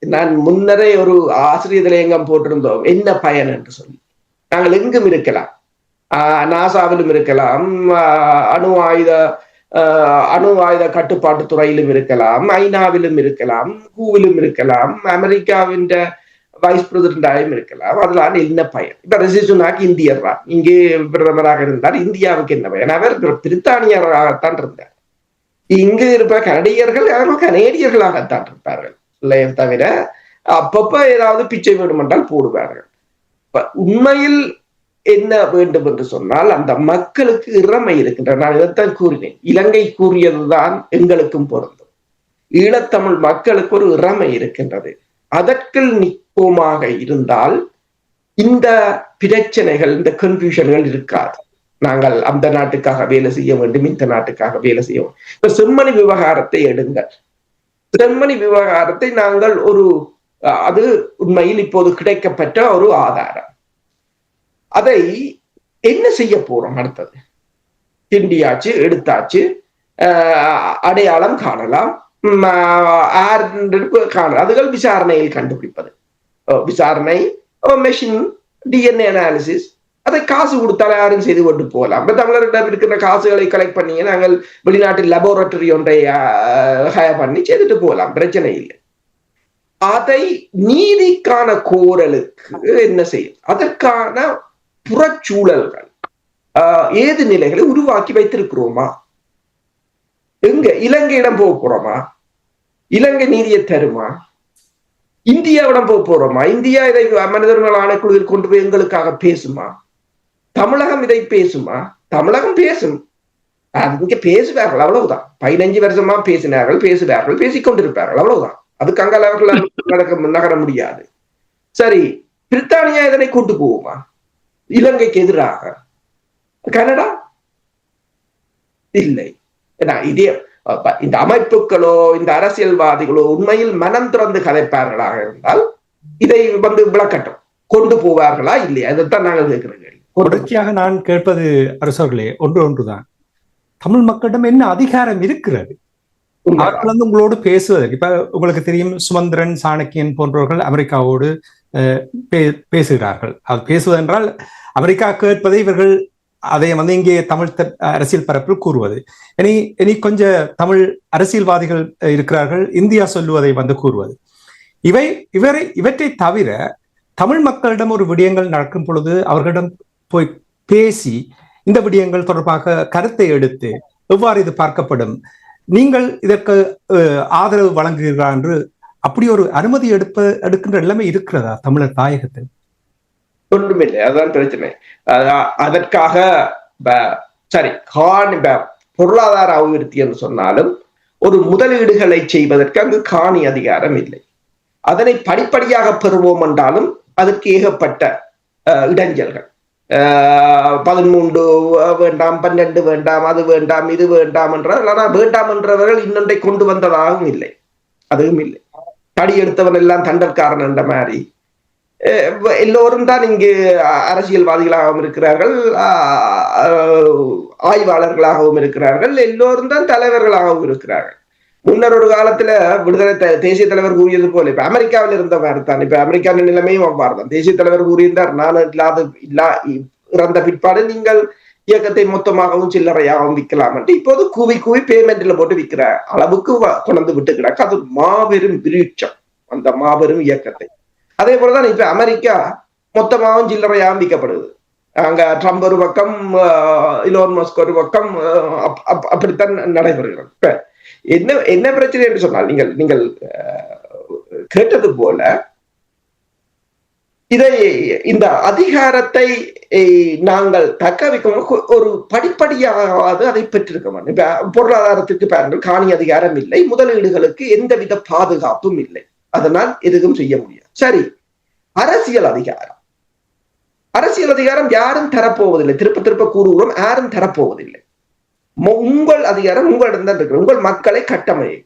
C: நான் முன்னரே ஒரு ஆசிரியர் தலையங்கம் போட்டிருந்தோம், என்ன பயன் என்று சொல்லி. நாங்கள் எங்கும் இருக்கலாம், நாசாவிலும் இருக்கலாம், அணு ஆயுத கட்டுப்பாட்டு துறையிலும் இருக்கலாம், ஐநாவிலும் இருக்கலாம், கூவிலும் இருக்கலாம், அமெரிக்காவின் வைஸ் பிரசிடண்டாயும் இருக்கலாம். அதெல்லாம் என்ன பயன்? இப்ப ரிஷி சுனாக் இந்தியர் தான், இங்கே பிரதமராக இருந்தார். இந்தியாவுக்கு என்ன பயன்? அவர் பிரித்தானியராகத்தான் இருந்தார். இங்கு இருப்ப கனடியர்கள் கனேடியர்களாகத்தான் இருப்பார்கள் தவிர அப்பப்ப ஏதாவது பிச்சை வேணும் என்றால் போடுவார்கள். உண்மையில் என்ன வேண்டும் என்று சொன்னால், அந்த மக்களுக்கு இறமை இருக்கின்றன. நான் இதைத்தான் கூறினேன், இலங்கை கூறியதுதான் எங்களுக்கும் பொருந்தும். ஈழத்தமிழ் மக்களுக்கு ஒரு இறமை இருக்கின்றது. அதற்குள் நிற்போமாக இருந்தால் இந்த பிரச்சனைகள், இந்த கன்ஃபியூஷன்கள் இருக்காது. நாங்கள் அந்த நாட்டுக்காக வேலை செய்ய வேண்டும், இந்த நாட்டுக்காக வேலை செய்ய வேண்டும். இப்ப செம்மணி விவகாரத்தை எடுங்கள். செம்மணி விவகாரத்தை நாங்கள் அது உண்மையில் இப்போது கிடைக்கப்பட்ட ஒரு ஆதாரம். அதை என்ன செய்ய போறோம்? அடுத்தது திண்டியாச்சு, எடுத்தாச்சு, அடையாளம் காணலாம், காணலாம். அதுகள் விசாரணையில் கண்டுபிடிப்பது, விசாரணை, மெஷின், டிஎன்ஏ அனாலிசிஸ். அதை காசு கொடுத்தால யாரும் செய்து கொண்டு போகலாம். இப்ப தமிழரிடம் இருக்கிற காசுகளை கலெக்ட் பண்ணி நாங்கள் வெளிநாட்டில் லெபோரட்டரி ஒன்றை ஹயர் பண்ணி செய்துட்டு போகலாம், பிரச்சனை இல்லை. அதை நீதிக்கான கோரலுக்கு என்ன செய்யும்? அதற்கான புறச்சூழல்கள், ஏது நிலைகளை உருவாக்கி வைத்திருக்கிறோமா? எங்க இலங்கையிடம் போக போறோமா? இலங்கை நீதியை தருமா? இந்தியாவிடம் போக போறோமா? இந்தியா இதை மனிதர்கள் ஆணைக்குழுவில் கொண்டு போய் எங்களுக்காக பேசுமா? தமிழகம் இதை பேசுமா? தமிழகம் பேசும், இங்க பேசுவார்கள், அவ்வளவுதான். 15 வருஷமா பேசினார்கள், பேசுவார்கள், பேசிக்கொண்டிருப்பார்கள், அவ்வளவுதான். அதுக்கு அங்கால அவர்கள் நகர முடியாது. சரி, பிரித்தானியா இதனை கொண்டு போகுமா? இலங்கைக்கு எதிராக கனடா இல்லை. இதே இந்த அமைப்புகளோ இந்த அரசியல்வாதிகளோ உண்மையில் மனம் திறந்து கதைப்பார்களாக இருந்தால் இதை விளக்கட்டும், கொண்டு போவார்களா இல்லையா? அதைத்தான் நாங்கள் கேட்கிறோம்.
A: தொடர்ச்சியாக நான் கேட்பது அரசர்களே ஒன்றுதான், தமிழ் மக்களிடம் என்ன அதிகாரம் இருக்கிறது? அவர்கள் வந்து உங்களோடு பேசுவதற்கு, இப்ப உங்களுக்கு தெரியும், சுமந்திரன், சாணக்கியன் போன்றவர்கள் அமெரிக்காவோடு பேசுகிறார்கள். அது பேசுவதென்றால் அமெரிக்கா கேட்பதை இவர்கள் அதை வந்து இங்கே தமிழ் அரசியல் பரப்பில் கூறுவது. இனி கொஞ்சம் தமிழ் அரசியல்வாதிகள் இருக்கிறார்கள், இந்தியா சொல்லுவதை வந்து கூறுவது. இவற்றை தவிர தமிழ் மக்களிடம் ஒரு விடயங்கள் நடக்கும் பொழுது அவர்களிடம் போய் பேசி இந்த விடயங்கள் தொடர்பாக கருத்தை எடுத்து எவ்வாறு இது பார்க்கப்படும், நீங்கள் இதற்கு ஆதரவு வழங்குகிறீர்களா என்று அப்படி ஒரு அனுமதி எடுக்கின்ற எல்லாமே இருக்கிறதா தமிழர் தாயகத்தில்?
C: ஒன்றுமில்லை, அதுதான் பிரச்சனை. அதற்காக சரி, பொருளாதார அபிவிருத்தி என்று சொன்னாலும் ஒரு முதலீடுகளை செய்வதற்கு அங்கு காணி அதிகாரம் இல்லை. அதனை படிப்படியாக பெறுவோம் என்றாலும் அதற்கு ஏகப்பட்ட இடைஞ்சல்கள். 13 வேண்டாம், 12 வேண்டாம், அது வேண்டாம், இது வேண்டாம் என்றால், ஆனால் வேண்டாம் என்றவர்கள் இன்னொன்றை கொண்டு வந்ததாகவும் இல்லை, அதுவும் இல்லை. தடி எடுத்தவன் எல்லாம் தண்டற்காரன் என்ற மாதிரி எல்லோரும் தான் இங்கு அரசியல்வாதிகளாகவும் இருக்கிறார்கள், ஆய்வாளர்களாகவும் இருக்கிறார்கள், எல்லோரும் தான் தலைவர்களாகவும் இருக்கிறார்கள். முன்னர் ஒரு காலத்துல விடுதலை தேசிய தலைவர் கூறியது போல இப்ப அமெரிக்காவில் இருந்த மாதிரி தான். இப்ப அமெரிக்காவின் நிலைமையும் அவ்வாறுதான். தேசிய தலைவர் கூறியிருந்தார், நான் இறந்த பிற்பாடு நீங்கள் இயக்கத்தை மொத்தமாகவும் சில்லறையாகவும் விற்கலாம் என்று இப்போது கூவி பேமெண்ட்ல போட்டு விற்கிற அளவுக்கு கொண்டு விட்டு கிடக்கு. அது மாபெரும் விருட்சம், அந்த மாபெரும் இயக்கத்தை. அதே போலதான் இப்ப அமெரிக்கா மொத்தமாகவும் சில்லறையாகவும் விற்கப்படுது. அங்க ட்ரம்ப் ஒரு பக்கம், இலோன் மஸ்க் ஒரு பக்கம், அப்படித்தான் நடைபெறுகிறது. இப்ப என்ன பிரச்சனை என்று சொன்னால், நீங்கள் கேட்டது போல இந்த அதிகாரத்தை நாங்கள் தக்க வைக்க ஒரு படிப்படியாவது அதை பெற்றிருக்க வேண்டும். இப்ப பொருளாதாரத்திற்கு பாருங்கள், காணி அதிகாரம் இல்லை, முதலீடுகளுக்கு எந்தவித பாதுகாப்பும் இல்லை, அதனால் எதுவும் செய்ய முடியாது. சரி, அரசியல் அதிகாரம் யாரும் தரப்போவதில்லை. திருப்ப கூறுகிறோம், யாரும் தரப்போவதில்லை. உங்கள் அதிகாரம் உங்களிடம் தான் இருக்கிற, உங்கள் மக்களை கட்டமைக்க.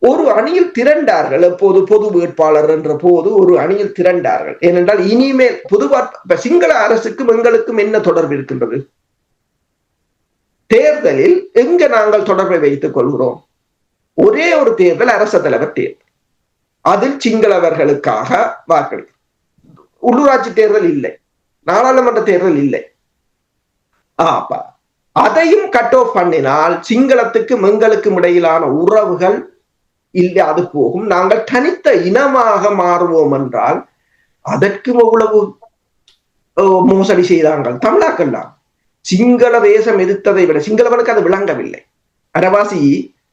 C: ஒரு அணியில் திரண்டார்கள், எப்போது பொது வேட்பாளர் என்ற போது ஒரு அணியில் திரண்டார்கள். ஏனென்றால் இனிமேல் பொதுவாக சிங்கள அரசுக்கும் எங்களுக்கும் என்ன தொடர்பு இருக்கின்றது? தேர்தலில் எங்க நாங்கள் தொடர்பை வைத்துக் கொள்கிறோம்? ஒரே ஒரு தேர்தல், அரச தலைவர் தேர்தல். அதில் சிங்களவர்களுக்காக வாக்களிக்கும். உள்ளூராட்சி தேர்தல் இல்லை, நாடாளுமன்ற தேர்தல் இல்லை. அதையும் கட் ஆஃப் பண்ணினால் சிங்களத்துக்கும் எங்களுக்கும் இடையிலான உறவுகள் இல்லாது போகும். நாங்கள் தனித்த இனமாக மாறுவோம் என்றால் அதற்கும் எவ்வளவு மோசடி செய்தார்கள் தமிழாக்கள் தான். சிங்கள தேசம் எதிர்த்ததை விட சிங்களவனுக்கு அது விளங்கவில்லை. அரவாசி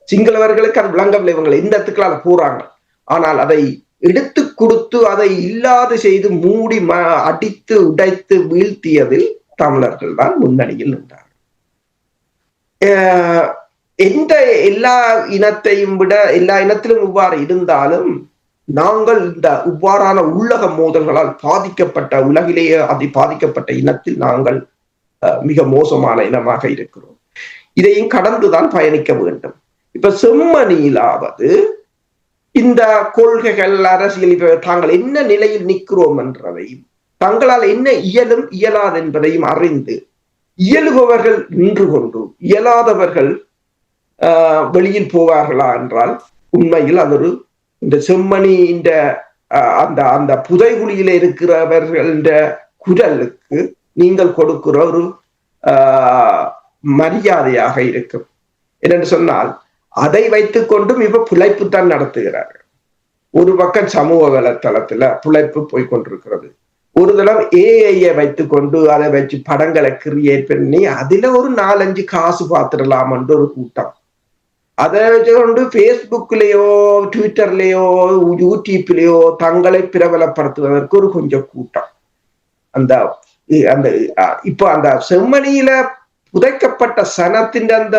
C: சிங்களவர்களுக்கு அது விளங்கவில்லை. இவங்களை இந்த இடத்துக்குள்ள போறாங்க. ஆனால் அதை எடுத்து கொடுத்து அதை இல்லாது செய்து மூடி அடித்து உடைத்து வீழ்த்தியதில் தமிழர்கள் தான் முன்னணியில் நின்றார். எந்த எல்லா இனத்தையும் விட எல்லா இனத்திலும் இவ்வாறு இருந்தாலும் நாங்கள் இந்த இவ்வாறான உள்ளக மோதல்களால் பாதிக்கப்பட்ட உலகிலேயே அதி பாதிக்கப்பட்ட இனத்தில் நாங்கள் மிக மோசமான இனமாக இருக்கிறோம். இதையும் கடந்துதான் பயணிக்க வேண்டும். இப்ப செம்மணியிலாவது இந்த கொள்கைகள் அரசியல் தாங்கள் என்ன நிலையில் நிற்கிறோம் என்றதையும் தங்களால் என்ன இயலும் இயலாது என்பதையும் அறிந்து இயலுபவர்கள் நின்று கொண்டு இயலாதவர்கள் வெளியில் போவார்களா என்றால் உண்மையில் அது ஒரு இந்த செம்மணி இந்த அந்த அந்த புதைகுழியில இருக்கிறவர்கள் குரலுக்கு நீங்கள் கொடுக்கிற ஒரு மரியாதையாக இருக்கும். என்னென்று சொன்னால் அதை வைத்துக் கொண்டும் இப்ப பிழைப்புத்தான் நடத்துகிறார்கள். ஒரு பக்கம் சமூக வலைத்தளத்துல பிழைப்பு போய்கொண்டிருக்கிறது. ஒரு தளம் ஏஐயை வைத்துக் கொண்டு அதை வச்சு படங்களை கிரியேட் பண்ணி அதுல ஒரு 4-5 காசு பார்த்துடலாம் என்று ஒரு கூட்டம். அதை வச்சு கொண்டு பேஸ்புக்லயோ ட்விட்டர்லயோ யூடியூப்லயோ தங்களை பிரபலப்படுத்துவதற்கு ஒரு கொஞ்சம் கூட்டம். அந்த அந்த இப்போ அந்த செம்மணியில புதைக்கப்பட்ட சனத்தின் அந்த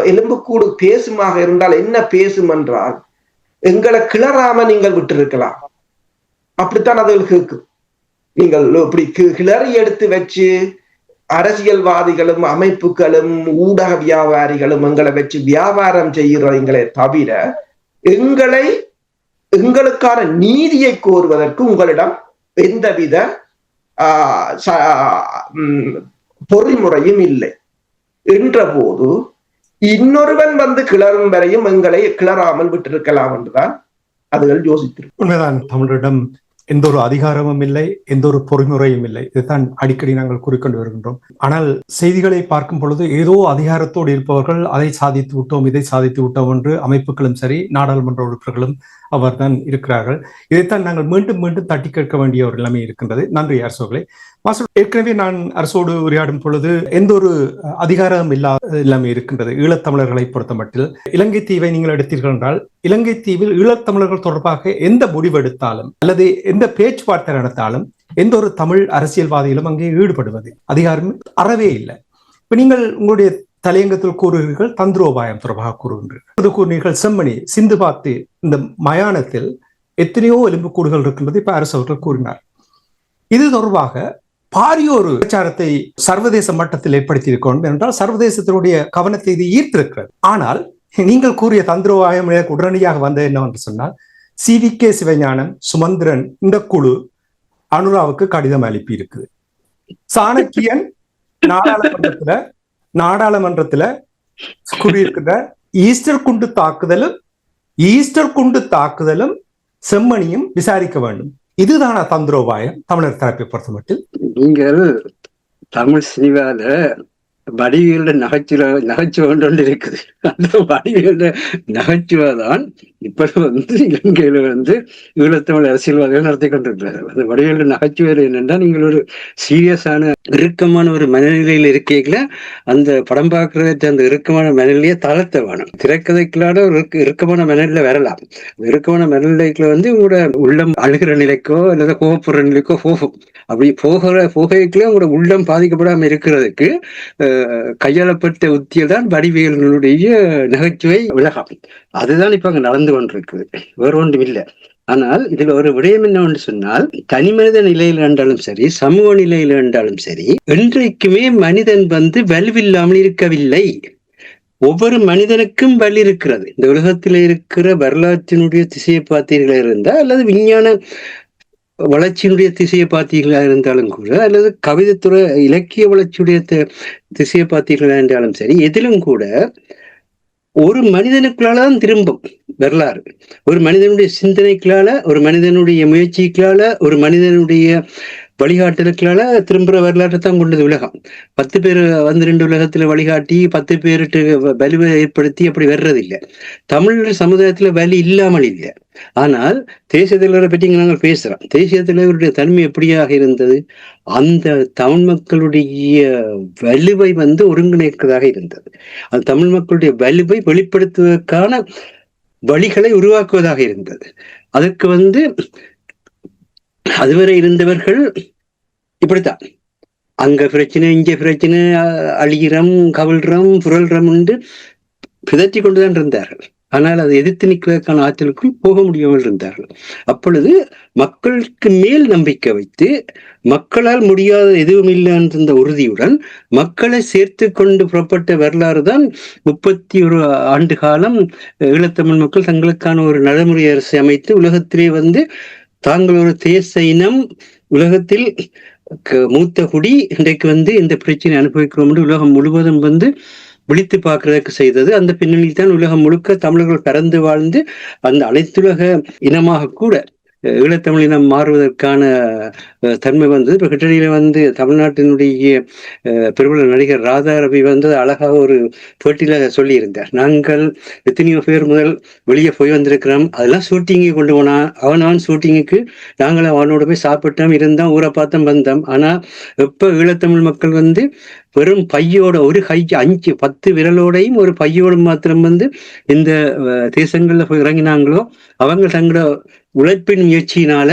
C: எலும்புக்கூடு பேசுமாக இருந்தால் என்ன பேசும் என்றால் எங்களை கிளறாம நீங்கள் விட்டிருக்கலாம். அப்படித்தான் அதுகளுக்கு இருக்கு. நீங்கள் இப்படி கிளறி எடுத்து வச்சு அரசியல்வாதிகளும் அமைப்புகளும் ஊடக வியாபாரிகளும் எங்களை வச்சு வியாபாரம் செய்கிறவங்களே தவிர எங்களுக்கான நீதியை கோருவதற்கு உங்களிடம் எந்தவித பொறிமுறையும் இல்லை என்ற போது இன்னொருவன் வந்து கிளறும் வரையும் எங்களை கிளறாமல் விட்டிருக்கலாம் என்றுதான் அதுகள் யோசித்திருக்கு.
A: உண்மைதான். தமிழரிடம் எந்த ஒரு அதிகாரமும் இல்லை, எந்த ஒரு பொறிமுறையும் இல்லை. இதுதான் அடிக்கடி நாங்கள் கூறிக்கொண்டு வருகின்றோம். ஆனால் செய்திகளை பார்க்கும் பொழுது ஏதோ அதிகாரத்தோடு இருப்பவர்கள் அதை சாதித்து விட்டோம், இதை சாதித்து விட்டோம் என்று அமைப்புகளும் சரி நாடாளுமன்ற உறுப்பினர்களும் அவர்தான் இருக்கிறார்கள். இதைத்தான் நாங்கள் மீண்டும் மீண்டும் தட்டி கேட்க வேண்டிய ஒரு நிலைமை இருக்கின்றது. நன்றி அரசோகளே. ஏற்கனவே நான் அரசோடு உரையாடும் பொழுது எந்த ஒரு அதிகாரம் இல்லாத நிலைமை இருக்கின்றது ஈழத்தமிழர்களை பொறுத்த மட்டில். இலங்கை தீவை நீங்கள் எடுத்தீர்கள் என்றால் இலங்கை தீவில் ஈழத்தமிழர்கள் தொடர்பாக எந்த முடிவெடுத்தாலும் அல்லது எந்த பேச்சுவார்த்தை நடத்தாலும் எந்த ஒரு தமிழ் அரசியல்வாதிகளும் அங்கே ஈடுபடுவது அதிகாரம் அறவே இல்லை. இப்ப நீங்கள் உங்களுடைய தலையங்கத்தில் கூறுகிறீர்கள் தந்திரோபாயம் தொடர்பாக கூறுகின்றீர்கள். கூறுகிறீர்கள் செம்மணி சிந்து பார்த்து இந்த மயானத்தில் எத்தனையோ எலும்புக்கூடுகள் இருக்கின்றது இப்ப அரசு அவர்கள் கூறினார். இது தொடர்பாக பாரிய ஒரு பிரச்சாரத்தை சர்வதேச மட்டத்தில் ஏற்படுத்தி இருக்கணும் என்றால் சர்வதேசத்தினுடைய கவனத்தை இது ஈர்த்திருக்கிறது. ஆனால் நீங்கள் கூறிய தந்திரோபாயம் உடனடியாக வந்தது என்னவென்று சொன்னால் CVK சிவஞானம் சுமந்திரன் இந்த குழு அனுராவுக்கு கடிதம் அனுப்பி இருக்குது. சாணக்கியன் நாடாளுமன்றத்துல கூறியிருக்கிற ஈஸ்டர் குண்டு தாக்குதலும் செம்மணியும் விசாரிக்க வேண்டும். இதுதான தந்திரோபாயம் தமிழர் தரப்பை பொறுத்த மட்டும்?
B: நீங்கள் தமிழ் சினிமால வடிவேல நகைச்சுவை ஒன்று இருக்குது. அந்த வடிவேல நகைச்சுவைதான் இப்ப இலங்கையில ஈழத்தமிழ் அரசியல்வாதிகள் நடத்தி கொண்டிருக்கிறார்கள். அந்த வடிவேல நகைச்சுவை என்னென்னா நீங்கள் ஒரு சீரியஸான இறுக்கமான ஒரு மனநிலையில் இருக்கீங்கள அந்த படம் பார்க்கறத அந்த இறுக்கமான மனநிலையை தளர்த்த வேணும். திரைக்கதைக்குள்ளான ஒரு இறுக்கமான மனநிலை வரலாம். இறுக்கமான மனநிலைக்குள்ள உங்களோட உள்ளம் அழுகிற நிலைக்கோ அல்லது கோபப்படுற நிலைக்கோ போகும். அப்படி போகைக்குள்ள உங்களோட உள்ளம் பாதிக்கப்படாம இருக்கிறதுக்கு கையாளப்பட்ட உத்தியில் தான் வடிவேலுடைய நகைச்சுவை உலகம். அதுதான் இப்ப அங்க நடந்து கொண்டிருக்குது, வேறு ஒன்றும் இல்லை. ஆனால் இதுல ஒரு விடயம் என்னவென்று சொன்னால் தனிமனித நிலையில இருந்தாலும் சரி சமூக நிலையில இருந்தாலும் சரி என்றைக்குமே மனிதன் வலுவில்லாமல் இருக்கவில்லை. ஒவ்வொரு மனிதனுக்கும் வலி இருக்கிறது. இந்த உலகத்தில இருக்கிற வரலாற்றினுடைய திசையை பார்த்தீர்களா இருந்தா அல்லது விஞ்ஞான வளர்ச்சியினுடைய திசையை பார்த்தீர்களா இருந்தாலும் கூட அல்லது கவிதைத்துறை இலக்கிய வளர்ச்சியுடைய திசையை பார்த்தீர்களா என்றாலும் சரி எதிலும் கூட ஒரு மனிதனுக்குள்ளால்தான் திரும்பும். வரலாறு. ஒரு மனிதனுடைய சிந்தனைகளால, ஒரு மனிதனுடைய முயற்சிகளால, ஒரு மனிதனுடைய வழிகாட்டலுக்களால திரும்புற வரலாற்றை தான் கொண்டது உலகம். 10 பேர் வந்து 2 உலகத்துல வழிகாட்டி 10 பேருட்டு வலுவை ஏற்படுத்தி அப்படி வர்றதில்லை. தமிழ் சமுதாயத்துல வலி இல்லாமல் இல்லை. ஆனால் தேசிய தலைவரை பற்றி நாங்கள் பேசுறோம். தேசிய தலைவருடைய தன்மை எப்படியாக இருந்தது? அந்த தமிழ் மக்களுடைய வலுவை வந்து ஒருங்கிணைக்கிறதாக இருந்தது. அந்த தமிழ் மக்களுடைய வலுவை வெளிப்படுத்துவதற்கான வழிகளை உருவாக்குவதாக இருந்தது. அதற்கு வந்து அதுவரை இருந்தவர்கள் இப்படித்தான், அங்க பிரச்சனை இங்க பிரச்சனை, அழிகிறோம் கவிழ்றோம் புரள்றோம் என்று பிதற்றி கொண்டுதான் இருந்தார்கள். ஆனால் அதை எதிர்த்து நிற்கிறதுக்கான ஆற்றலுக்குள் போக முடியாமல் இருந்தார்கள். அப்பொழுது மக்களுக்கு மேல் நம்பிக்கை வைத்து, மக்களால் முடியாத எதுவும் இல்லை என்ற உறுதியுடன் மக்களை சேர்த்து கொண்டு புறப்பட்ட வரலாறு தான் 31 ஆண்டு காலம் ஈழத்தமிழ் மக்கள் தங்களுக்கான ஒரு நடைமுறை அரசை அமைத்து உலகத்திலே வந்து தாங்கள் ஒரு தேச இனம், உலகத்தில் மூத்த குடி, இன்றைக்கு வந்து இந்த பிரச்சனை அனுபவிக்கிறோம் என்று உலகம் முழுவதும் வந்து விழித்து பார்க்கறதுக்கு செய்தது. அந்த பின்னணியில் தான் உலகம் முழுக்க தமிழர்கள் பறந்து வாழ்ந்து அந்த அனைத்துலக இனமாக கூட ஈழத்தமிழினம் மாறுவதற்கான தன்மை வந்தது. இப்போ கிட்டடியில வந்து தமிழ்நாட்டினுடைய பிரபல நடிகர் ராதா ரவி வந்து அழகாக ஒரு போட்டியில சொல்லியிருந்தார், நாங்கள் எத்தனையோ பேர் முதல் வெளியே போய் வந்திருக்கிறோம், அதெல்லாம் ஷூட்டிங்கை கொண்டு போனான், அவன் ஷூட்டிங்குக்கு நாங்கள் அவனோட போய் சாப்பிட்டோம், இருந்தோம், ஊரை பார்த்தோம், வந்தோம். ஆனா எப்ப ஈழத்தமிழ் மக்கள் வந்து வெறும் பையோட ஒரு கை 5 10 விரலோடையும் ஒரு பையோடு மாத்திரம் வந்து இந்த தேசங்கள்ல போய் இறங்கினாங்களோ, அவங்க தங்களோட உழைப்பின் முயற்சியினால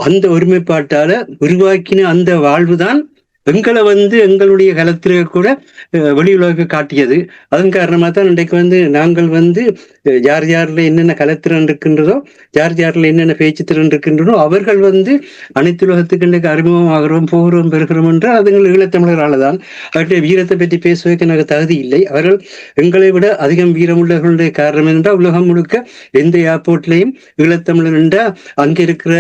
B: அந்த ஒருமைப்பாட்டால உருவாக்கின அந்த வாழ்வுதான் எங்களை வந்து எங்களுடைய காலத்திலே கூட வெளி உலக காட்டியது. அதன் காரணமாக தான் இன்றைக்கு வந்து நாங்கள் வந்து யார் யாரில் என்னென்ன கலைத்திறன் இருக்கின்றதோ, யார் யாரில் என்னென்ன பேச்சுத்திறன் இருக்கின்றனோ அவர்கள் வந்து அனைத்து உலகத்துக்கு இன்றைக்கு அறிமுகம் ஆகிறோம், போகிறோம், பெறுகிறோம் என்றால் அதுங்கள் ஈழத்தமிழரால் தான். அவருடைய வீரத்தை பற்றி பேசுவதற்கு எனக்கு தகுதி இல்லை. அவர்கள் எங்களை விட அதிகம் வீரமுள்ளவர்களுடைய காரணம் என்றால் உலகம் முழுக்க எந்த ஏர்போர்ட்லையும் ஈழத்தமிழர் என்றால் அங்கே இருக்கிற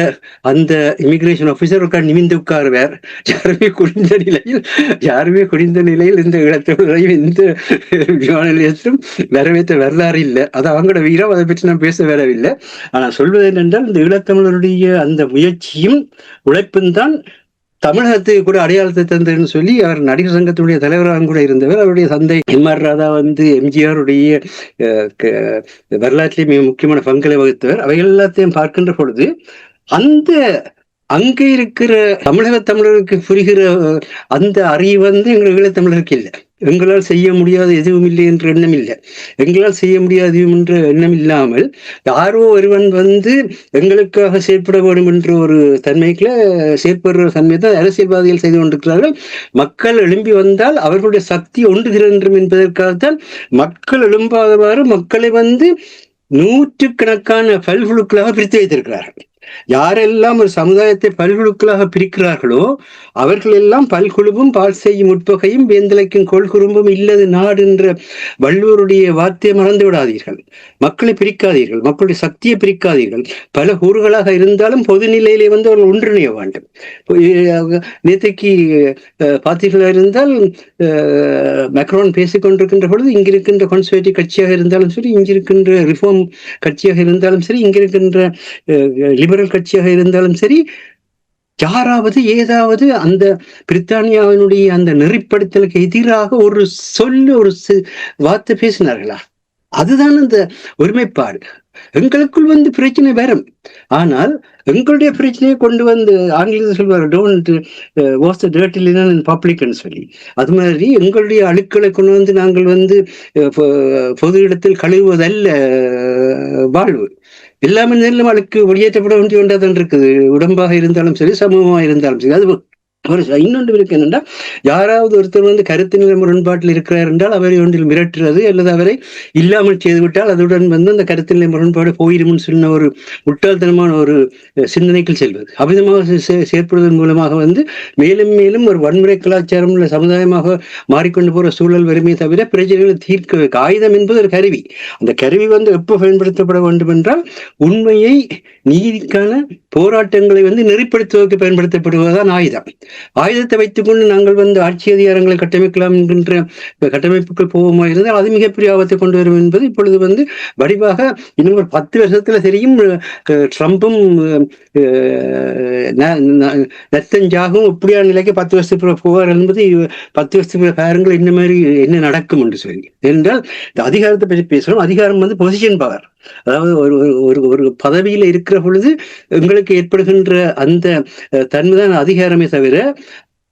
B: அந்த இமிகிரேஷன் ஆஃபீஸர் உட்கார் நிமிந்து உட்காருவார். யாருமே குடிந்த நிலையில் இந்த ஈழத்தமிழரையும் இந்த விமான நிலையத்திலும் வரவேற்ற வரலாறு இல்லை. அது அவங்களோட வீரம், அதை பற்றி நான் பேச வரவில்லை. ஆனா சொல்வது என்னென்றால் இந்த ஈழத்தமிழருடைய அந்த முயற்சியும் உழைப்பும் தான் தமிழகத்துக்கு கூட அடையாளத்தை தந்ததுன்னு சொல்லி அவர் நடிகர் சங்கத்தினுடைய தலைவராக கூட இருந்தவர். அவருடைய தந்தை எம்.ஆர். ராதா வந்து எம்ஜிஆருடைய வரலாற்றிலே மிக முக்கியமான பங்களை வகித்தவர். அவைகள் எல்லாத்தையும் பார்க்கின்ற பொழுது அந்த அங்கே இருக்கிற தமிழருக்கு புரிகிற அந்த அறிவு வந்து எங்கள் ஈழத்தமிழருக்கு இல்லை. எங்களால் செய்ய முடியாத எதுவும் இல்லை என்ற எண்ணம் இல்லை. எங்களால் செய்ய முடியாத எதுவும் என்ற எண்ணம் இல்லாமல் யாரோ ஒருவன் வந்து எங்களுக்காக செயற்பட வேண்டும் என்ற ஒரு தன்மைக்குள்ள செயற்படுற தன்மை தான் அரசியல்வாதிகள் செய்து கொண்டிருக்கிறார்கள். மக்கள் எழும்பி வந்தால் அவர்களுடைய சக்தி ஒன்றுகிறோம் என்பதற்காகத்தான் மக்கள் எழும்பாதவாறு மக்களை வந்து 100கணக்கான பல்குழுக்களாக பிரித்து வைத்திருக்கிறார்கள். யாரெல்லாம் ஒரு சமுதாயத்தை பல்குழுக்களாக பிரிக்கிறார்களோ அவர்கள் எல்லாம் பல்குழுவும் பால் செய்யும் உட்பகையும் வேந்தலைக்கும் கொள்குறும்பும் இல்லது நாடு என்ற வள்ளுவருடைய வார்த்தையை மறந்து விடாதீர்கள். மக்களை பிரிக்காதீர்கள், மக்களுடைய சக்தியை பிரிக்காதீர்கள். பல ஊர்களாக இருந்தாலும் பொது நிலையிலே வந்து அவர்கள் ஒன்றிணைய வேண்டும். நேற்றைக்கு பார்த்தீர்களா இருந்தால் மேக்ரோன் பேசிக்கொண்டிருக்கின்ற பொழுது இங்கிருக்கின்ற கன்சர்வேட்டிவ் கட்சியாக இருந்தாலும் சரி, இங்கிருக்கின்ற ரிஃபார்ம் கட்சியாக இருந்தாலும் சரி, இங்கிருக்கின்ற லிபரல் கட்சியாக இருந்தாலும் சரி, யாராவது ஏதாவது அந்த பிரித்தானியாவினுடைய அந்த நெறிப்படுத்தலுக்கு எதிராக ஒரு வார்த்தை பேசினார்களா? அதுதான் அந்த ஒருமைப்பாடு. எங்களுக்குள் வந்து பிரச்சனை வரும், ஆனால் எங்களுடைய பிரச்சனையை கொண்டு வந்து ஆங்கிலத்தில் சொல்வார் don't wash the dirty linen in public ன்னு சொல்லி. அது மாதிரி எங்களுடைய அழுக்களை கொண்டு வந்து நாங்கள் வந்து பொது இடத்தில் கழுவுவதல்ல வாழ்வு. எல்லாமே நேரிலும் அழுக்கு வெளியேற்றப்பட வேண்டிய ஒன்றாதான் இருக்குது. உடம்பாக இருந்தாலும் சரி, சமூகமாக இருந்தாலும் சரி. அது ஒரு இன்னொன்று இருக்கு என்னென்னா, யாராவது ஒருத்தர் வந்து கருத்து நிலை முரண்பாட்டில் இருக்கிறார் என்றால் அவரை ஒன்றில் மிரட்டுறது அல்லது அவரை இல்லாமல் செய்துவிட்டால் அதுடன் வந்து அந்த கருத்து நிலை முரண்பாடு போயிடும்னு சொன்ன ஒரு முட்டாள்தனமான ஒரு சிந்தனைகள் செல்வது, அபிதமாக செயற்படுவதன் மூலமாக வந்து மேலும் மேலும் ஒரு வன்முறை கலாச்சாரம் உள்ள சமுதாயமாக மாறிக்கொண்டு போற சூழல் வருமே தவிர பிரச்சனைகளை தீர்க்க ஆயுதம் என்பது ஒரு கருவி. அந்த கருவி வந்து எப்போ பயன்படுத்தப்பட வேண்டும் என்றால் உண்மையை, நீதிக்கான போராட்டங்களை நெறிப்படுத்துவதற்கு பயன்படுத்தப்படுவதுதான் ஆயுதம். ஆயுதத்தை வைத்துக்கொண்டு நாங்கள் ஆட்சி அதிகாரங்களை கட்டமைக்கலாம் என்கின்ற கட்டமைப்புகள் போவோமா இருந்தால் அது மிகப்பெரிய ஆபத்தை கொண்டு வரும் என்பது இப்பொழுது வடிவாக இன்னும் ஒரு 10 வருஷத்துல தெரியும். ட்ரம்பும் நெத்தன்யாகும் இப்படியான நிலைக்கு 10 வருஷத்துக்கு போவார் என்பது 10 வருஷத்துக்கு பாருங்கள் இந்த மாதிரி என்ன நடக்கும் என்று சொல்லி. என்றால் இந்த அதிகாரத்தை பற்றி பேசுறோம். அதிகாரம் பொசிஷன் பவர், அதாவது ஒரு பதவியில இருக்கிற பொழுது எங்களுக்கு ஏற்படுகின்ற அந்த தன்மைதான் அதிகாரமே தவிர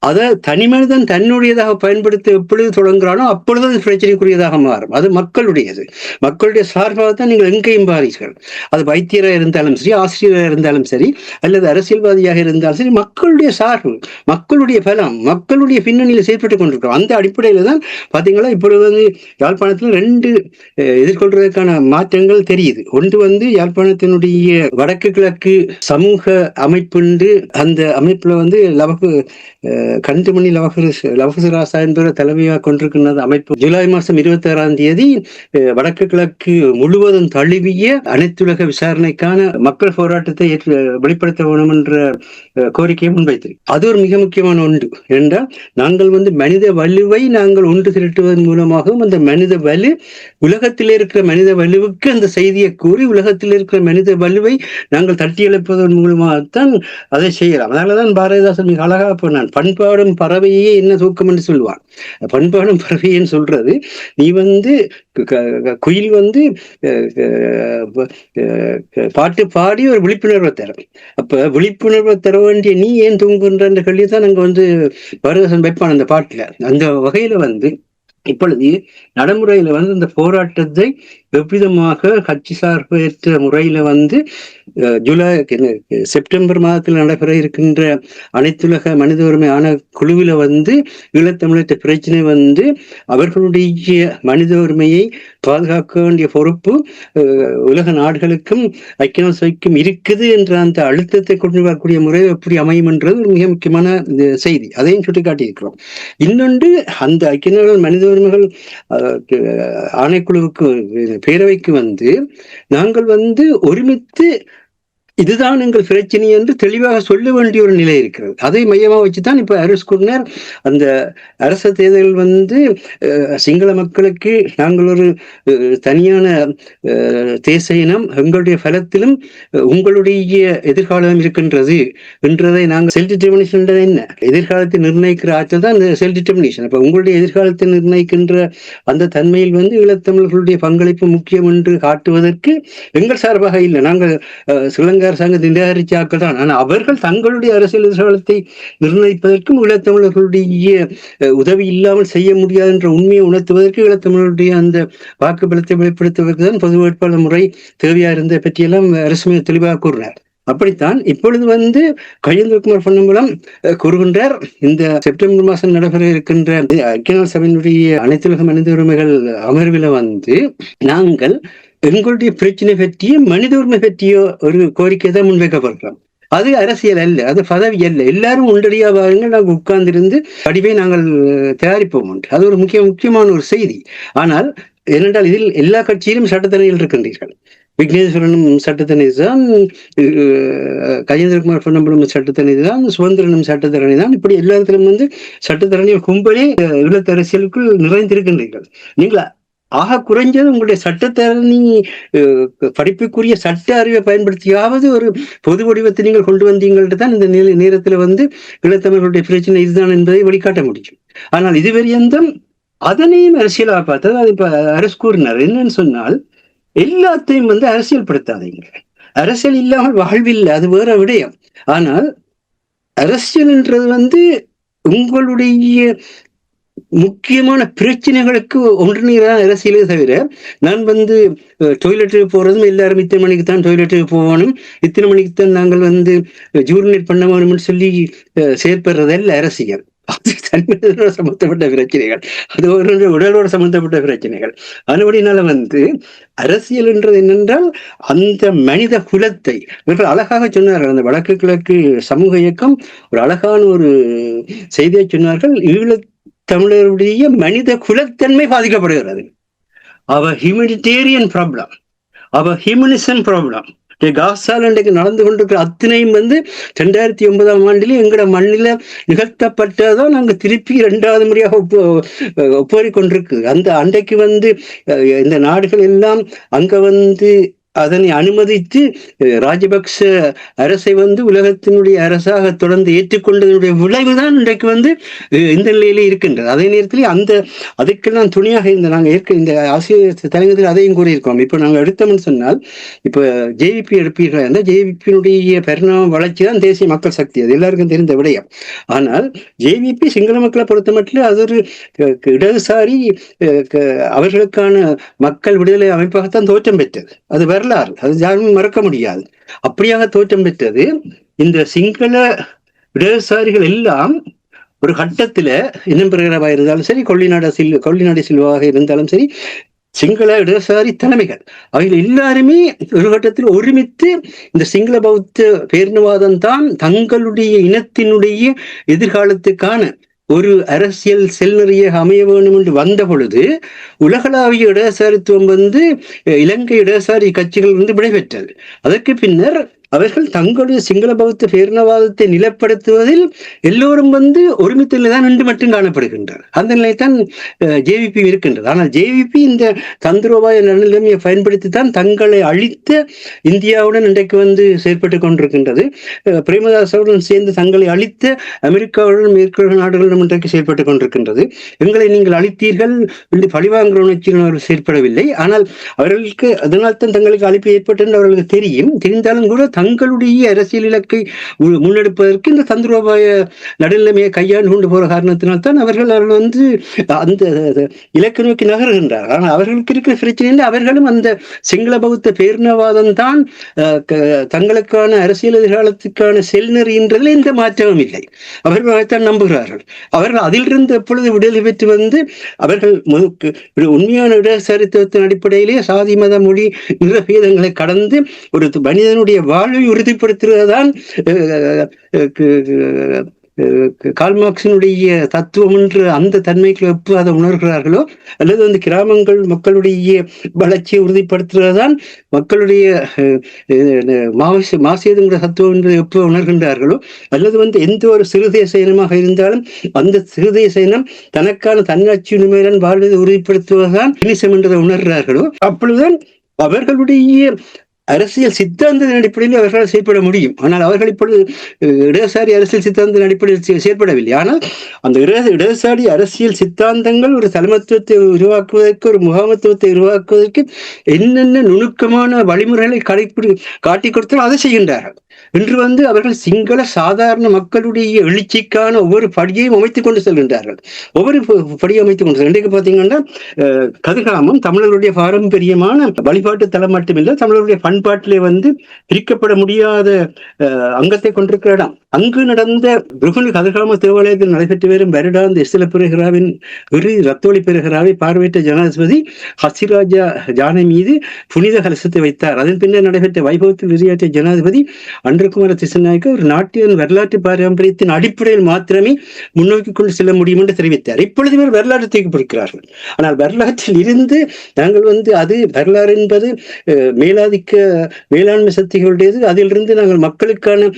B: அதை தனி மனிதன் தன்னுடையதாக பயன்படுத்த எப்பொழுது தொடங்குறானோ அப்பொழுது அது பிரச்சனைக்குரியதாக மாறும். அது மக்களுடையது, மக்களுடைய சார்பாகத்தான் நீங்கள் எங்கேயும் பாருங்கள். அது வைத்தியராக இருந்தாலும் சரி, ஆசிரியராக இருந்தாலும் சரி, அல்லது அரசியல்வாதியாக இருந்தாலும் சரி, மக்களுடைய சார்பு, மக்களுடைய பலம், மக்களுடைய பின்னணியில் செயற்பட்டுக் கொண்டிருக்கிறோம். அந்த அடிப்படையில தான் பாத்தீங்களா இப்பொழுது யாழ்ப்பாணத்தில் 2 எதிர்கொள்றதுக்கான மாற்றங்கள் தெரியுது. ஒன்று யாழ்ப்பாணத்தினுடைய வடக்கு கிழக்கு சமூக அமைப்புண்டு அந்த அமைப்புல கண்டுமணி லவகுசராசா என்பவர் தலைமையாக கொண்டிருக்கின்ற அமைப்பு ஜூலை மாதம் 26ஆம் தேதி வடக்கு கிழக்கு முழுவதும் தழுவிய அனைத்துலக விசாரணைக்கான மக்கள் போராட்டத்தை வெளிப்படுத்த வேண்டும் என்ற கோரிக்கையை முன்வைத்து, அது ஒரு மிக முக்கியமான ஒன்று. என்றால் நாங்கள் மனித வலுவை நாங்கள் ஒன்று திரட்டுவதன் மூலமாகவும் அந்த மனித வலு உலகத்தில் இருக்கிற மனித வலுவுக்கு அந்த செய்தியை கூறி உலகத்தில் இருக்கிற மனித வலுவை நாங்கள் தட்டி எழுப்பதன் மூலமாகத்தான் அதை செய்யலாம். அதனாலதான் பாரதிதாசன் மிக அழகாக போனான், பண்பாடும் பறவையே என்ன தூக்கம் என்று சொல்லுவான். பண்பாடும் பறவைன்னு சொல்றது, நீ குயில் பாட்டு பாடி ஒரு விழிப்புணர்வை தரும். அப்ப விழிப்புணர்வை தர வேண்டிய நீ ஏன் தூங்குன்ற கேள்விதான் அங்க பாரதிதாசன் வைப்பான் அந்த பாட்டுல. அந்த வகையில இப்பொழுது நடைமுறையில இந்த போராட்டத்தை எவ்விதமாக கட்சி சார்பற்ற முறையில செப்டம்பர் மாதத்தில் நடைபெற இருக்கின்ற அனைத்துலக மனித உரிமை ஆன குழுவில ஈழத்தமிழர் பிரச்சனை அவர்களுடைய மனித உரிமையை பாதுகாக்க வேண்டிய பொறுப்பு உலக நாடுகளுக்கும் ஐக்கிய நாடு சபைக்கும் இருக்குது என்ற அந்த அழுத்தத்தை கொண்டு வரக்கூடிய முறை எப்படி அமையும் என்றது ஒரு மிக முக்கியமான செய்தி. அதையும் சுட்டிக்காட்டி இருக்கிறோம். இன்னொன்று, அந்த ஐக்கிய நாடு மனித உரிமைகள் ஆணைக்குழுவுக்கு பேரவைக்கு நாங்கள் ஒருமித்து இதுதான் எங்கள் பிரச்சனை என்று தெளிவாக சொல்ல வேண்டிய ஒரு நிலை இருக்கிறது. அதை மையமாக வச்சுதான் இப்ப அரசு கூறினார், அந்த அரச தேர்தல் சிங்கள மக்களுக்கு நாங்கள் ஒரு தனியான தேச இனம், எங்களுடைய பலத்திலும் உங்களுடைய எதிர்காலம் இருக்கின்றது என்றதை நாங்கள் செல்ஃப் டிட்டர்மினேஷன் என்ன எதிர்காலத்தை நிர்ணயிக்கிற ஆற்றல் தான் செல்ஃப் டிட்டர்மினேஷன். அப்ப உங்களுடைய எதிர்காலத்தை நிர்ணயிக்கின்ற அந்த தன்மையில் ஈழத்தமிழர்களுடைய பங்களிப்பு முக்கியம் என்று காட்டுவதற்கு எங்கள் சார்பாக இல்லை. நாங்கள் சிலங்க அரசாங்கத்தின் நிராகரிச்சாக்கள் தான். ஆனால் அவர்கள் தங்களுடைய அரசியல் எதிர்காலத்தை நிர்ணயிப்பதற்கும் ஈழத்தமிழர்களுடைய உதவி இல்லாமல் செய்ய முடியாது என்ற உண்மையை உணர்த்துவதற்கு ஈழத்தமிழருடைய அந்த வாக்குப்பலத்தை வெளிப்படுத்துவதற்கு தான் பொது வேட்பாளர் முறை தேவையா இருந்த பற்றியெல்லாம் அரசு தெளிவாக கூறினார். அப்படித்தான் இப்பொழுது கஜேந்திரகுமார் பொன்னம்பலம் கூறுகின்றார், இந்த செப்டம்பர் மாதம் நடைபெற இருக்கின்ற ஐக்கிய நாடு சபையினுடைய அனைத்துலக மனித உரிமைகள் அமர்வில் நாங்கள் எங்களுடைய பிரச்சனை பற்றிய மனித உரிமை பற்றிய ஒரு கோரிக்கை தான் முன்வைக்கப்படுகிறோம். அது அரசியல் அல்ல, அது பதவி அல்ல. எல்லாரும் ஒன்றடியா பாருங்கள், நாங்கள் உட்கார்ந்திருந்து படிப்பை நாங்கள் தயாரிப்போம். அது ஒரு முக்கியமான ஒரு செய்தி. ஆனால் ஏனென்றால் இதில் எல்லா கட்சியிலும் சட்டத்தரணிகள் இருக்கின்றீர்கள். விக்னேஸ்வரனும் சட்டத்தரணி தான், கஜேந்திரகுமார் பொன்னம்பலம் சட்டத்தரணி தான், சுதந்திரனும் சட்டத்தரணி தான். இப்படி எல்லா இடத்திலும் சட்டத்தரணிகள் கும்பலே ஈழத்தரசியலுக்குள் நிறைந்திருக்கின்றீர்கள். நீங்கள் ஆக குறைஞ்சது உங்களுடைய சட்டத்தரணி படிப்புக்குரிய சட்ட அறிவை பயன்படுத்தியாவது ஒரு பொது வடிவத்தை நீங்கள் கொண்டு வந்தீங்கள்ட்டு தான் இந்த நேரத்துல ஈழத்தமிழர்களுடைய பிரச்சனை இதுதான் என்பதை வெளிக்காட்ட முடியும். ஆனால் இதுவரையந்தம் அதனையும் அரசியலாக பார்த்தது. அது இப்ப அரசு கூறினார் என்னன்னு சொன்னால், எல்லாத்தையும் அரசியல் படுத்தாதீங்க, அரசியல் இல்லாமல் வாழ்வில்லை, அது வேற விடயம். ஆனால் அரசியல் என்றது உங்களுடைய முக்கியமான பிரச்சனைகளுக்கு ஒன்றுநீரான அரசியலே தவிர, நான் டொய்லெட்டுக்கு போறதும் எல்லாரும் இத்தனை மணிக்கு தான் டொய்லெட்டுக்கு போகணும், இத்தனை மணிக்கு தான் நாங்கள் ஜூரினேட் பண்ண வேணும்னு சொல்லி செயற்படுறதல்ல அரசியல். அது தன்மையோட சம்பந்தப்பட்ட பிரச்சனைகள், அது ஒரு உடலோட சம்பந்தப்பட்ட பிரச்சனைகள். அதுபடினால அரசியல் என்றது என்னென்றால் அந்த மனித குலத்தை இவர்கள் அழகாக சொன்னார்கள். அந்த வடக்கு கிழக்கு சமூக இயக்கம் ஒரு அழகான ஒரு செய்தியை சொன்னார்கள். தமிழருடைய மனித குலத்தன்மை பாதிக்கப்படுகிறது. அவர் ஹியூமனிடேரியன் ப்ராப்ளம், அவர் ஹியூமனிசம் ப்ராப்ளம், காசால் இன்றைக்கு நடந்து கொண்டிருக்கிற அத்தனையும் வந்து 2009ஆம் ஆண்டிலே எங்களோட மண்ணில நிகழ்த்தப்பட்டதான் நாங்கள் திருப்பி 2வது முறையாக ஒப்புவரை கொண்டிருக்கு. அந்த அன்றைக்கு வந்து இந்த நாடுகள் எல்லாம் அங்க வந்து அதனை அனுமதித்து ராஜபக்ச அரசை வந்து உலகத்தினுடைய அரசாக தொடர்ந்து ஏற்றுக்கொண்டதனுடைய விளைவுதான் இன்றைக்கு வந்து இந்த நிலையிலே இருக்கின்றது. அதே நேரத்தில் அதுக்கெல்லாம் துணையாக இருந்த நாங்கள் இந்த ஆசிரியர் தலைவர்கள் அதையும் கூறியிருக்கோம். இப்போ நாங்கள் எடுத்தோம்னு சொன்னால், இப்போ ஜேவிபி எடுப்பீர்கள் அந்த ஜேவிபியினுடைய பரிணாம வளர்ச்சி தான் தேசிய மக்கள் சக்தி, அது எல்லாருக்கும் தெரிந்த விடயம். ஆனால் ஜேவிபி சிங்கள மக்களை பொறுத்த மட்டும் அது ஒரு இடதுசாரி அவர்களுக்கான மக்கள் விடுதலை அமைப்பாகத்தான் தோற்றம் பெற்றது. அது வரலாறு, அது யாரும் மறக்க முடியாது. அப்படியாக தோற்றம் பெற்றது. இந்த சிங்கள இடதுசாரிகள் எல்லாம் ஒரு கட்டத்துல இன்னும் பிரகரவாக இருந்தாலும் சரி, கொள்ளிநாடு சில்வாக இருந்தாலும் சரி, சிங்கள இடதுசாரி தலைமைகள் அவைகள் எல்லாருமே ஒரு கட்டத்தில் ஒருமித்து இந்த சிங்கள பௌத்த பேரினவாதம் தான் தங்களுடைய இனத்தினுடைய எதிர்காலத்துக்கான ஒரு அரசியல் செல்நெறியாக அமைய வேண்டும் என்று வந்த பொழுது உலகளாவிய இடதுசாரித்துவம் வந்து இலங்கை இடதுசாரி கட்சிகள் வந்து விடைபெற்றது. அதற்கு பின்னர் அவர்கள் தங்களுடைய சிங்கள பௌத்த பேரினவாதத்தை நிலைப்படுத்துவதில் எல்லோரும் வந்து ஒருமித்த தான் நின்று மட்டும் காணப்படுகின்றனர். அந்த நிலைத்தான் ஜேவிபி இருக்கின்றது. ஆனால் ஜேவிபி இந்த தந்திரோபாய நடுநிலைமையை பயன்படுத்தித்தான் தங்களை அழித்த இந்தியாவுடன் இன்றைக்கு வந்து செயற்பட்டு கொண்டிருக்கின்றது. பிரேமதாசவுடன் சேர்ந்து தங்களை அழித்த அமெரிக்காவுடன் மேற்குலக நாடுகளிடம் இன்றைக்கு செயற்பட்டு கொண்டிருக்கின்றது. எங்களை நீங்கள் அழித்தீர்கள் என்று பழிவாங்குற உணர்ச்சியில் அவர்கள் செயற்படவில்லை. ஆனால் அவர்களுக்கு அதனால் தான் தங்களுக்கு அழிப்பு ஏற்பட்டு அவர்களுக்கு தெரிந்தாலும் கூட தங்களுடைய அரசியல் இலக்கை முன்னெடுப்பதற்கு இந்த தந்திரோபாய நடுநிலைமையை கையாண்டு கொண்டு போற காரணத்தினால்தான் அவர்கள் வந்து அந்த இலக்கு நோக்கி நகர்கின்றார். ஆனால் அவர்களுக்கு இருக்கிற பிரச்சனை அவர்களும் அந்த சிங்கள பௌத்த பேரினவாதம் தான் தங்களுக்கான அரசியல் எதிர்காலத்துக்கான செல்நெறின்றதில் எந்த மாற்றமும் இல்லை. அவர்கள் அதைத்தான் நம்புகிறார்கள். அவர்கள் அதிலிருந்து எப்பொழுது விடுதலை பெற்று வந்து அவர்கள் உண்மையான இடதுசாரித்துவத்தின் அடிப்படையிலே சாதி மத மொழி நிறபேதங்களை கடந்து ஒரு மனிதனுடைய வாழ்வை உறுதிப்படுத்துவதுதான் கார்ல் மார்க்சினுடைய தத்துவம் என்று அந்த தன்மைக்கு எப்போ அதை உணர்கிறார்களோ, அல்லது அந்த கிராமங்கள் மக்களுடைய வளர்ச்சியை உறுதிப்படுத்துவதுதான் மக்களுடைய மாசியதுங்கிற தத்துவம் என்று எப்போ உணர்கின்றார்களோ, அல்லது வந்து எந்த ஒரு சிறுதேச இனமாக இருந்தாலும் அந்த சிறுதேச இனம் தனக்கான தன்னாட்சி உரிமையுடன் வாழ்வதை உறுதிப்படுத்துவதுதான் இனிசம் என்றதை உணர்கிறார்களோ, அப்பொழுதுதான் அவர்களுடைய அரசியல் சித்தாந்தத்தின் அடிப்படையில் அவர்களால் செயற்பட முடியும். ஆனால் அவர்கள் இப்பொழுது இடதுசாரி அரசியல் சித்தாந்தத்தின் அடிப்படையில் செயற்படவில்லை. ஆனால் அந்த இடதுசாரி அரசியல் சித்தாந்தங்கள் ஒரு தலைமத்துவத்தை உருவாக்குவதற்கு, ஒரு முகாமத்துவத்தை உருவாக்குவதற்கு என்னென்ன நுணுக்கமான வழிமுறைகளை காட்டிக் கொடுத்தாலும் அதை செய்கின்றார்கள். இன்று வந்து அவர்கள் சிங்கள சாதாரண மக்களுடைய எழுச்சிக்கான ஒவ்வொரு படியையும் அமைத்துக் கொண்டு செல்கின்றார்கள். ஒவ்வொரு படியும் அமைத்துக் கொண்டு இன்றைக்கு பார்த்தீங்கன்னா கதிர்காமம் தமிழர்களுடைய பாரம்பரியமான வழிபாட்டு தலம் மட்டுமில்லை, தமிழருடைய பண்பாட்டிலே வந்து பிரிக்கப்பட முடியாத அங்கத்தை கொண்டிருக்கிற இடம். அங்கு நடந்த புருகுனி கதிர்காம தேவாலயத்தில் நடைபெற்று வரும் வருடாந்த இஸ்ல பெருகிறாவின் ரத்தோலி பெருகிறாவை பார்வையிட்ட ஜனாதிபதி ஹசிராஜா ஜானை மீது புனித கலசத்தை வைத்தார். அதன் பின்னர் நடைபெற்ற வைபவத்தில் விளையாட்டிய ஜனாதிபதி அன்றகுமார திசநாயக்க ஒரு நாட்டின் வரலாற்று பாரம்பரியத்தின் அடிப்படையில் மாத்திரமே முன்னோக்கி கொண்டு செல்ல முடியும் என்று தெரிவித்தார். இப்பொழுது இவர் வரலாற்று தூக்கி பிடிக்கிறார்கள். ஆனால் வரலாற்றில் இருந்து நாங்கள் வந்து அது வரலாறு என்பது மேலாண்மை சக்திகளுடையது, அதிலிருந்து நாங்கள் மக்களுக்கான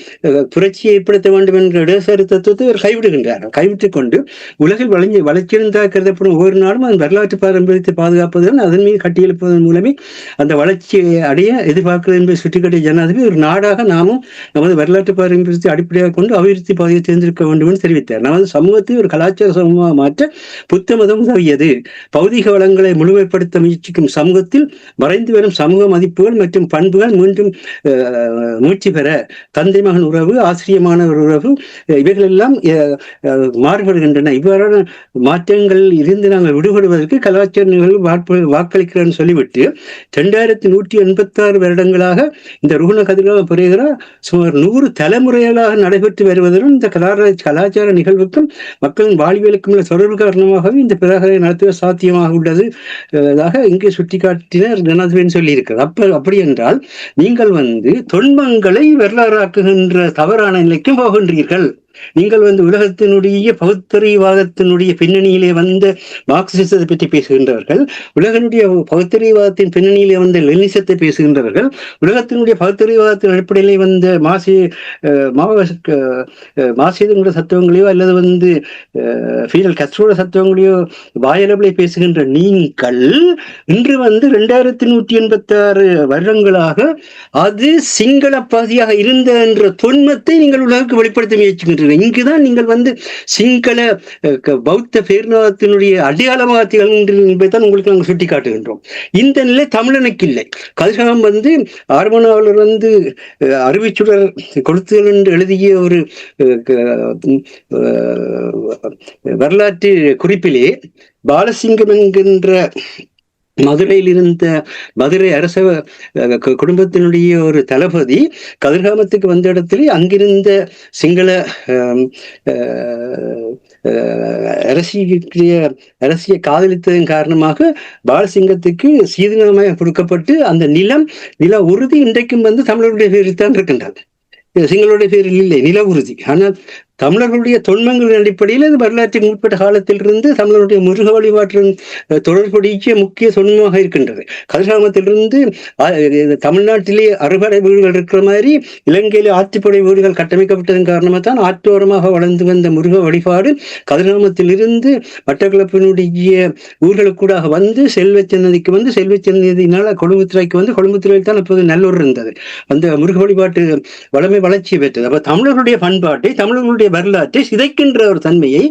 B: புரட்சியை ஏற்படுத்த வேண்டும் என்ற இடதுசாரி தத்துவத்தை இவர் கைவிடுகின்றார்கள். கைவிட்டுக் கொண்டு உலகில் வளர்ச்சியடைந்ததாக கருதப்படும் ஒவ்வொரு நாளும் அந்த வரலாற்று பாரம்பரியத்தை பாதுகாப்பதுடன் அதன் மீது கட்டியெழுப்பதன் மூலமே அந்த வளர்ச்சியை அடைய எதிர்பார்க்கிறது என்பதை சுட்டிக்காட்டிய ஜனாதிபதி ஒரு நாடாக நாமும் நமது வரலாற்று பாரம்பரியத்தை அடிப்படையாக கொண்டு அபிவிருத்தி பாதையை தேர்ந்தெடுக்க வேண்டும் என்று தெரிவித்தார். நமது சமூகத்தை ஒரு கலாச்சார சமூகமாக மாற்ற புத்த மதம் உதவியது. பௌதிக வளங்களை முழுமைப்படுத்த முயற்சிக்கும் சமூகத்தில் மறைந்து வரும் சமூக மதிப்புகள் மற்றும் பண்புகள் மீண்டும் முயற்சி பெற தந்தை மகன் உறவு, ஆசிரியமானவர் உறவு, இவைகள் எல்லாம் மாறுபடுகின்றன. இவ்வாறான மாற்றங்களில் இருந்து நாங்கள் விடுபடுவதற்கு கலாச்சார நிகழ்வு வாக்களிக்கிறேன்னு சொல்லிவிட்டு 2186 வருடங்களாக இந்த ருகுண கதிர்காம பெருகிறா சுமார் 100 தலைமுறைகளாக நடைபெற்று வருவதுடன் இந்த கலாச்சார நிகழ்வுக்கும் மக்களின் வாழ்வியலுக்கும் உள்ள தொடர்பு காரணமாகவே இந்த பிரகரை நடத்துவது சாத்தியமாக உள்ளது இங்கே சுட்டிக்காட்டினர் ஜனாதிபதி சொல்லி இருக்கிறது. அப்படி என்றால் நீங்கள் வந்து தொன்மங்களை வரலாறாக்குகின்ற தவறான நிலைக்கும் போகின்றீர்கள். நீங்கள் உலகத்தினுடைய பகுத்தறிவாதத்தினுடைய பின்னணியிலே வந்த மார்க்சிசத்தை பற்றி பேசுகின்றவர்கள், உலகனுடைய பகுத்தறிவாதத்தின் பின்னணியிலே வந்த லெனினிசத்தை பேசுகின்றவர்கள், உலகத்தினுடைய பகுத்தறிவாதத்தின் அடிப்படையிலே வந்த மார்க்சிச தத்துவங்களையோ அல்லது ஃபீடல் காஸ்ட்ரோட தத்துவங்களையோ வாயளவிலே பேசுகின்ற நீங்கள் இன்று 2186 வருடங்களாக அது சிங்கள பகுதியாக இருந்த என்ற தொன்மத்தை நீங்கள் உலகுக்கு வெளிப்படுத்த முயற்சிக்கின்றீர்கள். இங்குதான் நீங்கள் சிங்கள பௌத்த பேரினவாதத்தினுடைய அடையாளமாக திகழ்கின்றதான் உங்களுக்கு நாங்கள் சுட்டி காட்டுகின்றோம். இந்த நிலை தமிழனுக்கு இல்லை. கதிரகம் ஆர்மனாவலர் அறிவிச்சுடர் கொடுத்தல் என்று எழுதிய ஒரு வரலாற்று குறிப்பிலே பாலசிங்கம் என்கின்ற மதுரையில் இருந்த மதுரை அரச குடும்பத்தினுடைய ஒரு தளபதி கதிர்காமத்துக்கு வந்த இடத்துல அங்கிருந்த சிங்கள அரசியை காதலித்ததன் காரணமாக பாலசிங்கத்துக்கு சீதனமாக கொடுக்கப்பட்டு அந்த நில உறுதி இன்றைக்கும் தமிழருடைய பேரில் தான் இருக்கின்றது. சிங்களுடைய பேரில் இல்லை நில உறுதி. ஆனால் தமிழர்களுடைய தொன்மங்களின் அடிப்படையில் இது வரலாற்றின் முற்பட்ட காலத்திலிருந்து தமிழருடைய முருக வழிபாட்டின் தொடர்புடைய முக்கிய தொன்மமாக இருக்கின்றது. கதிர்காமத்திலிருந்து தமிழ்நாட்டிலே அறுபடை வீடுகள் இருக்கிற மாதிரி இலங்கையிலே ஆற்றுப்படை வீடுகள் கட்டமைக்கப்பட்டதன் காரணமாக தான் ஆற்றோரமாக வளர்ந்து வந்த முருக வழிபாடு கதிர்காமத்திலிருந்து மட்டக்களப்பினுடைய ஊர்களுக்கூடாக செல்வச்சன்னதிக்கு செல்வச்சன்னதியினால் கொழும்புத்துறைக்கு கொழும்புத்துறையில் தான் அப்போது நல்லூர் இருந்தது. அந்த முருக வழிபாட்டு வளமை வளர்ச்சி பெற்றது. அப்ப தமிழர்களுடைய பண்பாட்டை தமிழர்களுடைய வரலாற்றை சிதைக்கின்ற ஒரு தன்மையை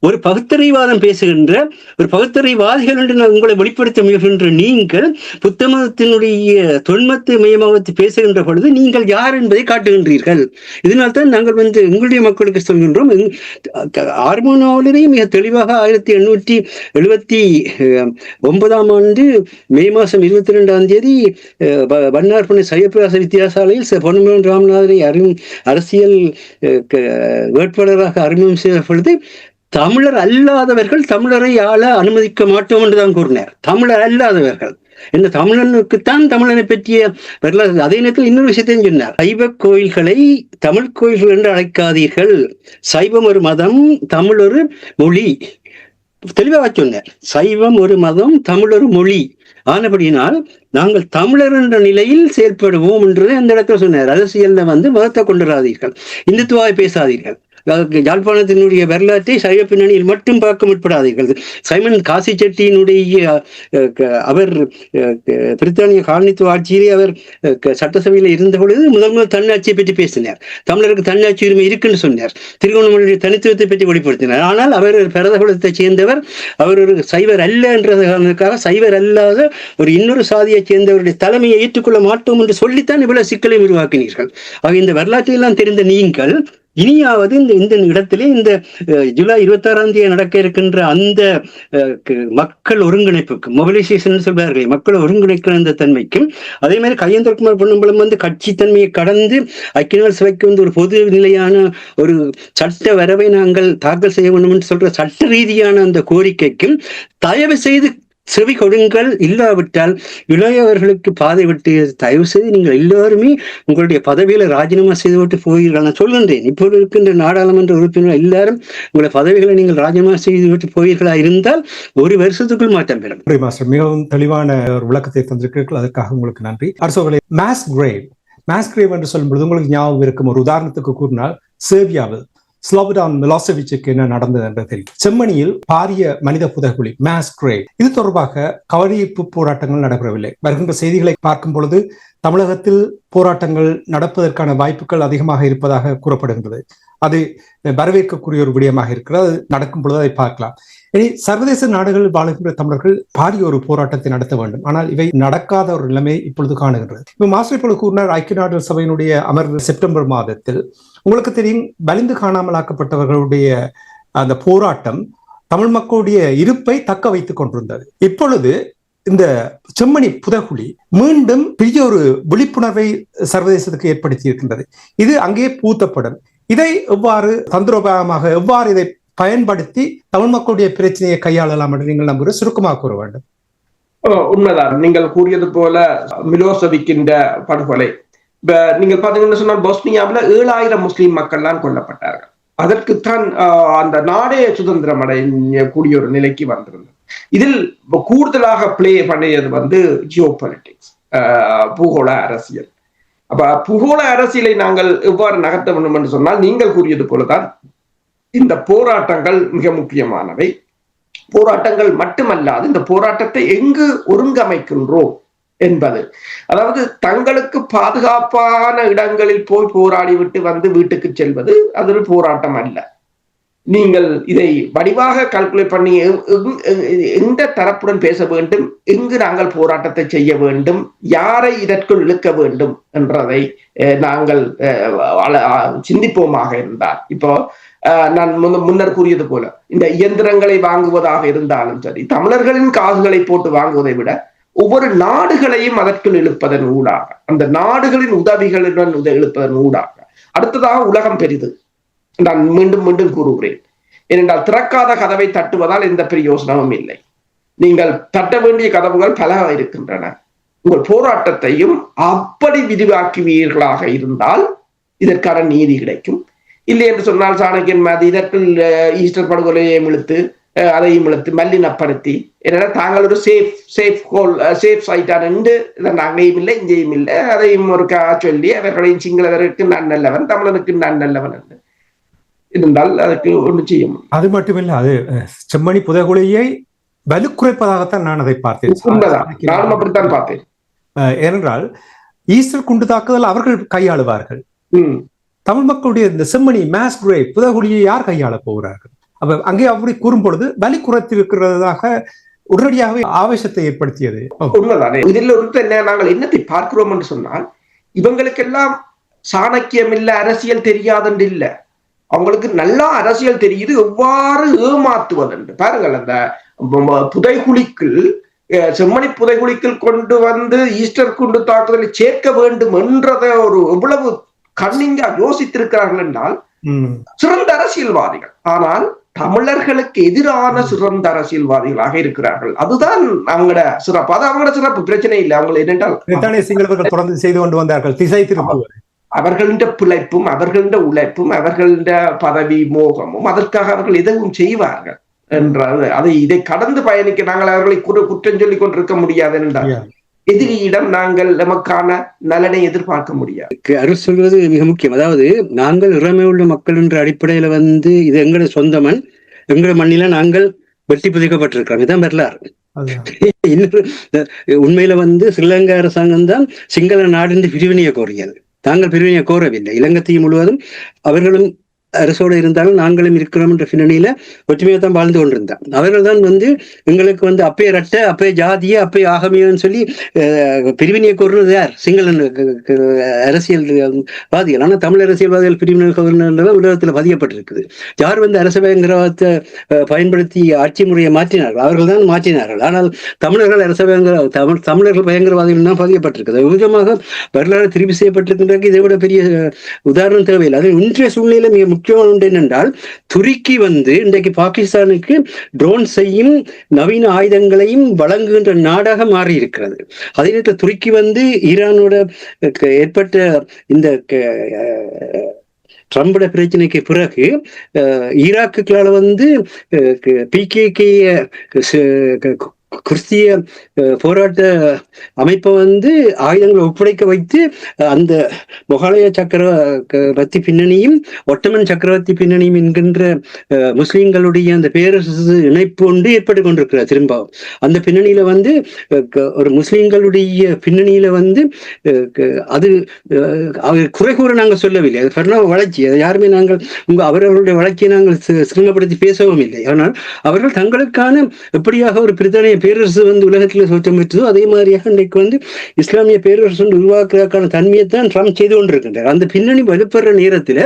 B: ஒரு பகுத்தறிவாதம் பேசுகின்ற ஒரு பகுத்தறிவாதிகள் என்று உங்களை வெளிப்படுத்த முயல்கின்ற நீங்கள் புத்த மதத்தினுடைய தொன்மத்தை மையமாக பேசுகின்ற பொழுது நீங்கள் யார் என்பதை காட்டுகின்றீர்கள். இதனால்தான் நாங்கள் உங்களுடைய மக்களுக்கு சொல்கின்றோம். ஆர்மனாவலரை மிக தெளிவாக 1879 மே மாதம் 22 வண்ணார்பனை சையப்பிராச வித்தியாசாலையில் பொன்னுமன் ராமநாதனை அரசியல் வேட்பாளராக அறிமுகம் செய்த பொழுது தமிழர் அல்லாதவர்கள் தமிழரை ஆள அனுமதிக்க மாட்டோம் என்றுதான் கூறினார். தமிழர் அல்லாதவர்கள் இந்த தமிழனுக்குத்தான் தமிழனை பற்றிய வரலாறு. அதே நேரத்தில் இன்னொரு விஷயத்தையும் சொன்னார். சைவ கோயில்களை தமிழ் கோயில்கள் என்று அழைக்காதீர்கள். சைவம் ஒரு மதம், தமிழ் ஒரு மொழி. தெளிவாக சொன்னார். சைவம் ஒரு மதம், தமிழ் ஒரு மொழி. ஆனபடியினால் நாங்கள் தமிழர் என்ற நிலையில் செயல்படுவோம் என்று அந்த இடத்துல சொன்னார். அரசியல்ல மதத்தை கொண்டுராதீர்கள், இந்துத்துவாவை பேசாதீர்கள், யாழ்ப்பாணத்தினுடைய வரலாற்றை சைவ பின்னணியில் மட்டும் பார்க்க முற்படாதீர்கள். சைமன் காசி செட்டியினுடைய அவர் பிரித்தானிய காலனித்துவ ஆட்சியிலே அவர் சட்டசபையில் இருந்த பொழுது முதல் தன்னாட்சியை பற்றி பேசினார். தமிழருக்கு தன்னாட்சி உரிமை இருக்குன்னு சொன்னார். திருகோணமலையுடைய தனித்துவத்தை பற்றி வெளிப்படுத்தினார். ஆனால் அவர் பரதகுலத்தை சேர்ந்தவர், அவர் ஒரு சைவர் அல்ல என்றதுக்காக சைவர் அல்லாத ஒரு இன்னொரு சாதியை சேர்ந்தவருடைய தலைமையை ஏற்றுக்கொள்ள மாட்டோம் என்று சொல்லித்தான் இவ்வளவு சிக்கலை உருவாக்கினீர்கள். ஆக இந்த வரலாற்றையெல்லாம் தெரிந்த நீங்கள் இனியாவது இந்த இடத்திலே இந்த ஜூலை 26 நடக்க இருக்கின்ற அந்த மக்கள் ஒருங்கிணைப்புக்கு, மொபிலைசேஷன் சொல்வார்கள், மக்களை ஒருங்கிணைக்கிற அந்த தன்மைக்கும், அதே மாதிரி கையேந்திரகுமார் பொன்னம்பலம் கட்சி தன்மையை கடந்து ஐக்கிய நாள் சபைக்கு ஒரு பொது நிலையான ஒரு சட்ட வரவை நாங்கள் தாக்கல் செய்ய வேண்டும் என்று சொல்ற சட்ட ரீதியான அந்த கோரிக்கைக்கும் தயவு செய்து செவி கொடுங்கள். இல்லாவிட்டால் இளையவர்களுக்கு பாதை விட்டு தயவு செய்து நீங்கள் எல்லோருமே உங்களுடைய பதவியில ராஜினாமா செய்துவிட்டு போகிறீர்கள். நான் சொல்கின்றேன், இப்போது இருக்கின்ற நாடாளுமன்ற உறுப்பினர் எல்லாரும் உங்களுடைய பதவிகளை நீங்கள் ராஜினாமா செய்துவிட்டு போவீர்களா இருந்தால் ஒரு வருஷத்துக்குள் மாற்றம் பெறும்.
A: மிகவும் தெளிவான ஒரு விளக்கத்தை தந்திருக்கிறீர்கள், அதற்காக உங்களுக்கு நன்றி. அரசோகளே, மாஸ் கிரேவ் என்று சொல்லும்போது உங்களுக்கு ஞாபகம் இருக்கும். ஒரு உதாரணத்துக்கு கூறினால் சேர்பியாவில் ஸ்லோபடான் மிலோசெவிச்சுக்கு என்ன நடந்தது என்று தெரியும். செம்மணியில் பாரிய மனித புதைகுழி, மாஸ் கிரேவ். இது தொடர்பாக கவனிப்பு போராட்டங்கள் நடைபெறவில்லை. வருகின்ற செய்திகளை பார்க்கும் பொழுது தமிழகத்தில் போராட்டங்கள் நடப்பதற்கான வாய்ப்புகள் அதிகமாக இருப்பதாக கூறப்படுகின்றது. அது வரவேற்கக்கூடிய ஒரு விடயமாக இருக்கிறது. அது நடக்கும் பொழுது அதை பார்க்கலாம். இனி சர்வதேச நாடுகளில் வாழுகின்ற தமிழர்கள் பாரிய ஒரு போராட்டத்தை நடத்த வேண்டும். ஆனால் இவை நடக்காத ஒரு நிலைமை இப்பொழுது காணுகின்றது. இப்ப மாஸ்டர் போல கூறினார், ஐக்கிய நாடுகள் சபையினுடைய அமர்வு செப்டம்பர் மாதத்தில். உங்களுக்கு தெரியும், வலிந்து காணாமலாக்கப்பட்டவர்களுடைய அந்த போராட்டம் தமிழ் மக்களுடைய இருப்பை தக்க வைத்துக் கொண்டிருந்தது. இப்பொழுது இந்த செம்மணி புதைகுழி மீண்டும் பெரிய ஒரு விழிப்புணர்வை சர்வதேசத்துக்கு ஏற்படுத்தி இருக்கின்றது. இது அங்கே பூத்தப்படும். இதை எவ்வாறு தந்திரோபாயமாக எவ்வாறு இதை பயன்படுத்தி தமிழ் மக்களுடைய பிரச்சனையை கையாளலாம் என்று நீங்கள் நம்புகிற சுருக்கமாக கூற வேண்டும்.
C: உண்மைதான், நீங்கள் கூறியது போல மிலோசெவிக்கின்ற படுகொலை. நீங்கள் பாத்தீங்கன்னு சொன்னால் பொஸ்னியாவில் 7000 முஸ்லீம் மக்கள் தான் கொல்லப்பட்டார்கள். அதற்குத்தான் அந்த நாடே சுதந்திரம் அடையக்கூடிய ஒரு நிலைக்கு வந்திருந்தது. இதில் கூடுதலாக பிளே பண்ணியது ஜியோ பாலிட்டிக்ஸ், பூகோள அரசியல். அப்ப பூகோள அரசியலை நாங்கள் எவ்வாறு நகர்த்த வேண்டும் என்று சொன்னால், நீங்கள் கூறியது போலதான் இந்த போராட்டங்கள் மிக முக்கியமானவை. போராட்டங்கள் மட்டுமல்லாது இந்த போராட்டத்தை எங்கு ஒருங்கமைக்கின்றோம் என்பது, அதாவது தங்களுக்கு பாதுகாப்பான இடங்களில் போய் போராடி விட்டு வீட்டுக்கு செல்வது அது ஒரு போராட்டம் அல்ல. நீங்கள் இதை வடிவாக கால்குலேட் பண்ணி எந்த தரப்புடன் பேச வேண்டும், எங்கு நாங்கள் போராட்டத்தை செய்ய வேண்டும், யாரை இதற்குள் இழுக்க வேண்டும் என்றதை நாங்கள் சிந்திப்போமாக இருந்தால், இப்போ நான் முன்னர் கூறியது போல இந்த இயந்திரங்களை வாங்குவதாக இருந்தாலும் சரி, தமிழர்களின் காசுகளை போட்டு வாங்குவதை விட ஒவ்வொரு நாடுகளையும் அதற்குள் இழுப்பதன் ஊடாக, அந்த நாடுகளின் உதவிகளுடன் இழுப்பதன் ஊடாக. அடுத்ததாக உலகம் பெரிது, நான் மீண்டும் மீண்டும் கூறுகிறேன். ஏனென்றால் திறக்காத கதவை தட்டுவதால் எந்த பிரயோசனமும் இல்லை. நீங்கள் தட்ட வேண்டிய கதவுகள் பல இருக்கின்றன. உங்கள் போராட்டத்தையும் அப்படி விரிவாக்குவீர்களாக இருந்தால் இதற்கான நீதி கிடைக்கும். இல்லை என்று சொன்னால் சாணக்கியன் மாதிரி இதற்குள் ஈஸ்டர் படுகொலையையும் இழுத்து அதையும் இழுத்து மல்லினப்படுத்தி என்னன்னா தாங்கள் ஒரு சேஃப் சைட்டான அங்கேயும் இல்லை இங்கேயும் இல்லை அதையும் ஒரு சொல்லி அவர்களையும் சிங்களவருக்கு நான் நல்லவன், தமிழனுக்கு நான் நல்லவன் என்று இருந்தால் அதுக்கு ஒன்று செய்ய முடியும்.
A: அது மட்டுமில்லை, அது செம்மணி புதைகுழியை வலுக்குறைப்பதாகத்தான் நான் அதை பார்த்தேன்.
C: நானும் அப்படித்தான் பார்த்தேன்.
A: ஏனென்றால் ஈஸ்டர் குண்டு தாக்குதல் அவர்கள் கையாளுவார்கள். தமிழ் மக்களுடைய இந்த செம்மணி மாஸ் கிரேவ் புதைகுழியை யார் கையாள போகிறார்கள்? அப்ப அங்கே அப்படி கூறும் பொழுது வலி குறைத்திருக்கிறதாக உடனடியாகவே ஆவேசத்தை ஏற்படுத்தியது.
C: உண்மைதானே. இதில் என்ன நாங்கள் என்னத்தை பார்க்கிறோம் என்று சொன்னால், இவங்களுக்கெல்லாம் சாணக்கியம் இல்ல, அரசியல் தெரியாதுன்னு இல்ல, அவங்களுக்கு நல்லா அரசியல் தெரியுது, எவ்வாறு ஏமாத்துவது என்று. பாருங்கள், அந்த புதைகுழிக்குள் செம்மணி புதைகுழிக்குள் கொண்டு ஈஸ்டர் குண்டு தாக்குதலை சேர்க்க வேண்டும் என்றதை ஒரு எவ்வளவு கண்ணிங்க யோசித்திருக்கிறார்கள் என்றால், சிறந்த அரசியல்வாதிகள், ஆனால் தமிழர்களுக்கு எதிரான சிறந்த அரசியல்வாதிகளாக இருக்கிறார்கள். அதுதான் அவங்களோட சிறப்பு. அது அவங்களோட சிறப்பு, பிரச்சனை இல்லை. அவங்க என்னென்றால்
A: சிங்களவர்கள் தொடர்ந்து செய்து கொண்டு வந்தார்கள் திசை திருப்புவது.
C: அவர்களின் பிழைப்பும் அவர்களின் உழைப்பும் அவர்களின் பதவி மோகமும் அதற்காக அவர்கள் எதுவும் செய்வார்கள் என்றால் இதை கடந்து பயணிக்க நாங்கள் அவர்களை குற்றம் சொல்லிக் கொண்டிருக்க முடியாது என்றால் எதிரியிடம் நாங்கள் நமக்கான நலனை எதிர்பார்க்க முடியாது.
B: அருள் சொல்வது மிக முக்கியம். அதாவது நாங்கள் இறமை உள்ள மக்கள் என்ற அடிப்படையில இது எங்களோட சொந்த மண், எங்களோட மண்ணில நாங்கள் வெட்டி புதைக்கப்பட்டிருக்கிறோம். இதுதான் வரலாறு. இன்னொரு உண்மையில ஸ்ரீலங்கா அரசாங்கம் தான் சிங்கள நாடு என்று பிரிவினையை கோரியது. தாங்கள் பிரிவினையை கோரவில்லை. இலங்கைத்தீவு முழுவதும் அவர்களும் அரசோடு இருந்தாலும் நாங்களும் இருக்கிறோம் என்ற பின்னணியில ஒற்றுமையை தான் வாழ்ந்து கொண்டிருந்தார். அவர்கள் தான் எங்களுக்கு அப்பே ரட்ட, அப்பே ஜாதிய, அப்பே ஆகமியன்னு சொல்லி பிரிவினையை கோருறது யார்? சிங்கள அரசியல்வாதிகள். ஆனால் தமிழ் அரசியல்வாதிகள் பிரிவினை உலகத்தில் பதியப்பட்டிருக்குது. யார் அரச பயங்கரவாதத்தை பயன்படுத்தி ஆட்சி முறையை மாற்றினார்கள்? அவர்கள் தான் மாற்றினார்கள். ஆனால் தமிழர்கள் தமிழர்கள் பயங்கரவாதிகள் தான் பதியப்பட்டிருக்குது. விதமாக வரலாறு திருப்பி செய்யப்பட்டிருக்கின்றது. இதை விட பெரிய உதாரணம் தேவையில்லை. அது இன்றைய சூழ்நிலை மிக முக்கியமான ஒன்று என்னென்றால், துருக்கி இன்றைக்கு பாகிஸ்தானுக்கு ட்ரோன் செய்யும் நவீன ஆயுதங்களையும் வழங்குகின்ற நாடாக மாறி இருக்கிறது. அதே நேரத்தில் துருக்கி ஈரானோட ஏற்பட்ட இந்த ட்ரம்போட பிரச்சனைக்கு பிறகு ஈராக்குகளால PKK கிறிஸ்திய போராட்ட அமைப்பை ஆயுதங்களை ஒப்படைக்க வைத்து அந்த மொகாலய சக்கரவர்த்தி பின்னணியும் ஒட்டமன் சக்கரவர்த்தி பின்னணியும் என்கின்ற முஸ்லிம்களுடைய அந்த பேரரசு இணைப்பு ஒன்று ஏற்பட்டு கொண்டிருக்கிறார். திரும்ப அந்த பின்னணியில ஒரு முஸ்லிம்களுடைய பின்னணியில அது குறை கூற நாங்கள் சொல்லவில்லை. அது பரிணாம வளர்ச்சி. அதை யாருமே நாங்கள் அவர்களுடைய வளர்ச்சியை நாங்கள் சிறுமப்படுத்தி பேசவும் இல்லை. ஆனால் அவர்கள் தங்களுக்கான எப்படியாக ஒரு பிரித்தானிய பேரரசு உலகத்தில் தோற்றம் பெற்றதோ அதே மாதிரியாக இன்றைக்கு இஸ்லாமிய பேரரசு உருவாக்குவதற்கான தன்மையைத்தான் ட்ரம்ப் செய்து கொண்டிருக்கின்றார். அந்த பின்னணி வலுப்பெற நேரத்தில்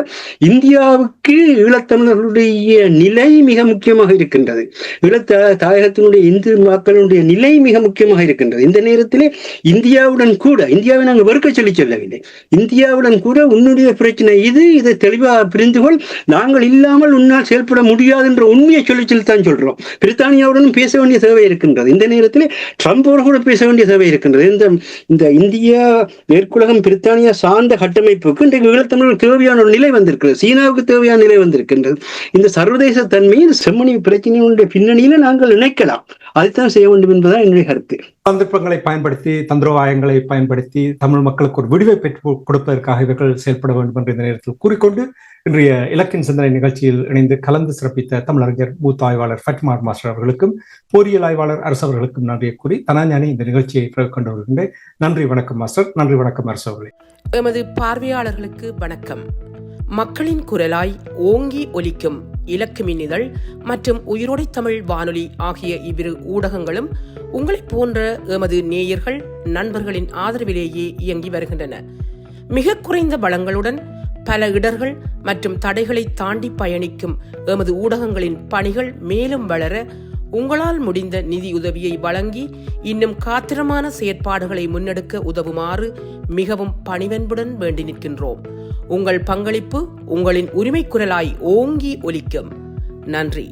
B: இந்தியாவுக்கு ஈழத்தமிழர்களுடைய நிலை மிக முக்கியமாக இருக்கின்றது. தாயகத்தினுடைய இந்து மக்களுடைய நிலை மிக முக்கியமாக இருக்கின்றது. இந்த நேரத்திலே இந்தியாவை நாங்கள் வெறுக்க சொல்லவில்லை. இந்தியாவுடன் கூட உன்னுடைய பிரச்சனை இதை தெளிவாக புரிந்து கொள், நாங்கள் இல்லாமல் உன்னால் செயல்பட முடியாது என்ற உண்மையை சொல்லித்தான் சொல்றோம். பிரித்தானியாவுடன் பேச வேண்டிய தேவை இருக்கின்றது. இருக்கின்றது. இந்த நேரத்தில் ட்ரம்போடு கூட பேச வேண்டிய தேவை இருக்கின்றது. இந்த இந்தியா மேற்குலகம் பிரித்தானியா சார்ந்த கட்டமைப்புக்கு இன்றைக்கு ஈழத்தமிழர்களுக்கு தேவையான ஒரு நிலை வந்திருக்கிறது, சீனாவுக்கு தேவையான நிலை வந்திருக்கின்றது. இந்த சர்வதேச தன்மையை செம்மணி பிரச்சனையுடைய பின்னணியில நாங்கள் இணைக்கலாம், அதைத்தான் செய்ய வேண்டும் என்பதுதான் என்னுடைய கருத்து.
A: சந்தர்ப்பங்களை பயன்படுத்தி, தந்திரோபாயங்களை பயன்படுத்தி தமிழ் மக்களுக்கு ஒரு விடுவை பெற்று கொடுப்பதற்காக இவர்கள் செயல்பட வேண்டும் என்று இந்த நேரத்தில் கூறிக்கொண்டு இன்றைய இலக்கின் சிந்தனை நிகழ்ச்சியில் இணைந்து கலந்து சிறப்பித்த தமிழறிஞர் மூத்த ஆய்வாளர் ஃபட்மார் மாஸ்டர் அவர்களுக்கும் பொறியியல் ஆய்வாளர் அரசு அவர்களுக்கும் நன்றியை கூறி தனாஞானி இந்த நிகழ்ச்சியை கொண்டு வருகின்றேன். நன்றி, வணக்கம் மாஸ்டர். நன்றி, வணக்கம் அரசு அவர்களே.
D: எமது பார்வையாளர்களுக்கு வணக்கம். மக்களின் குரலாய் ஓங்கி ஒலிக்கும் இலக்குமின் இதழ் மற்றும் உயிரோடை தமிழ் வானொலி ஆகிய இவ்விரு ஊடகங்களும் உங்களைப் போன்ற எமது நேயர்கள் நண்பர்களின் ஆதரவிலேயே இயங்கி வருகின்றன. மிக குறைந்த வளங்களுடன் பல இடர்கள் மற்றும் தடைகளை தாண்டி பயணிக்கும் எமது ஊடகங்களின் பணிகள் மேலும் வளர உங்களால் முடிந்த நிதியுதவியை வழங்கி இன்னும் காத்திரமான செயற்பாடுகளை முன்னெடுக்க உதவுமாறு மிகவும் பணிவன்புடன் வேண்டி நிற்கின்றோம். உங்கள் பங்களிப்பு உங்களின் உரிமை குரலாய் ஓங்கி ஒலிக்கும். நன்றி.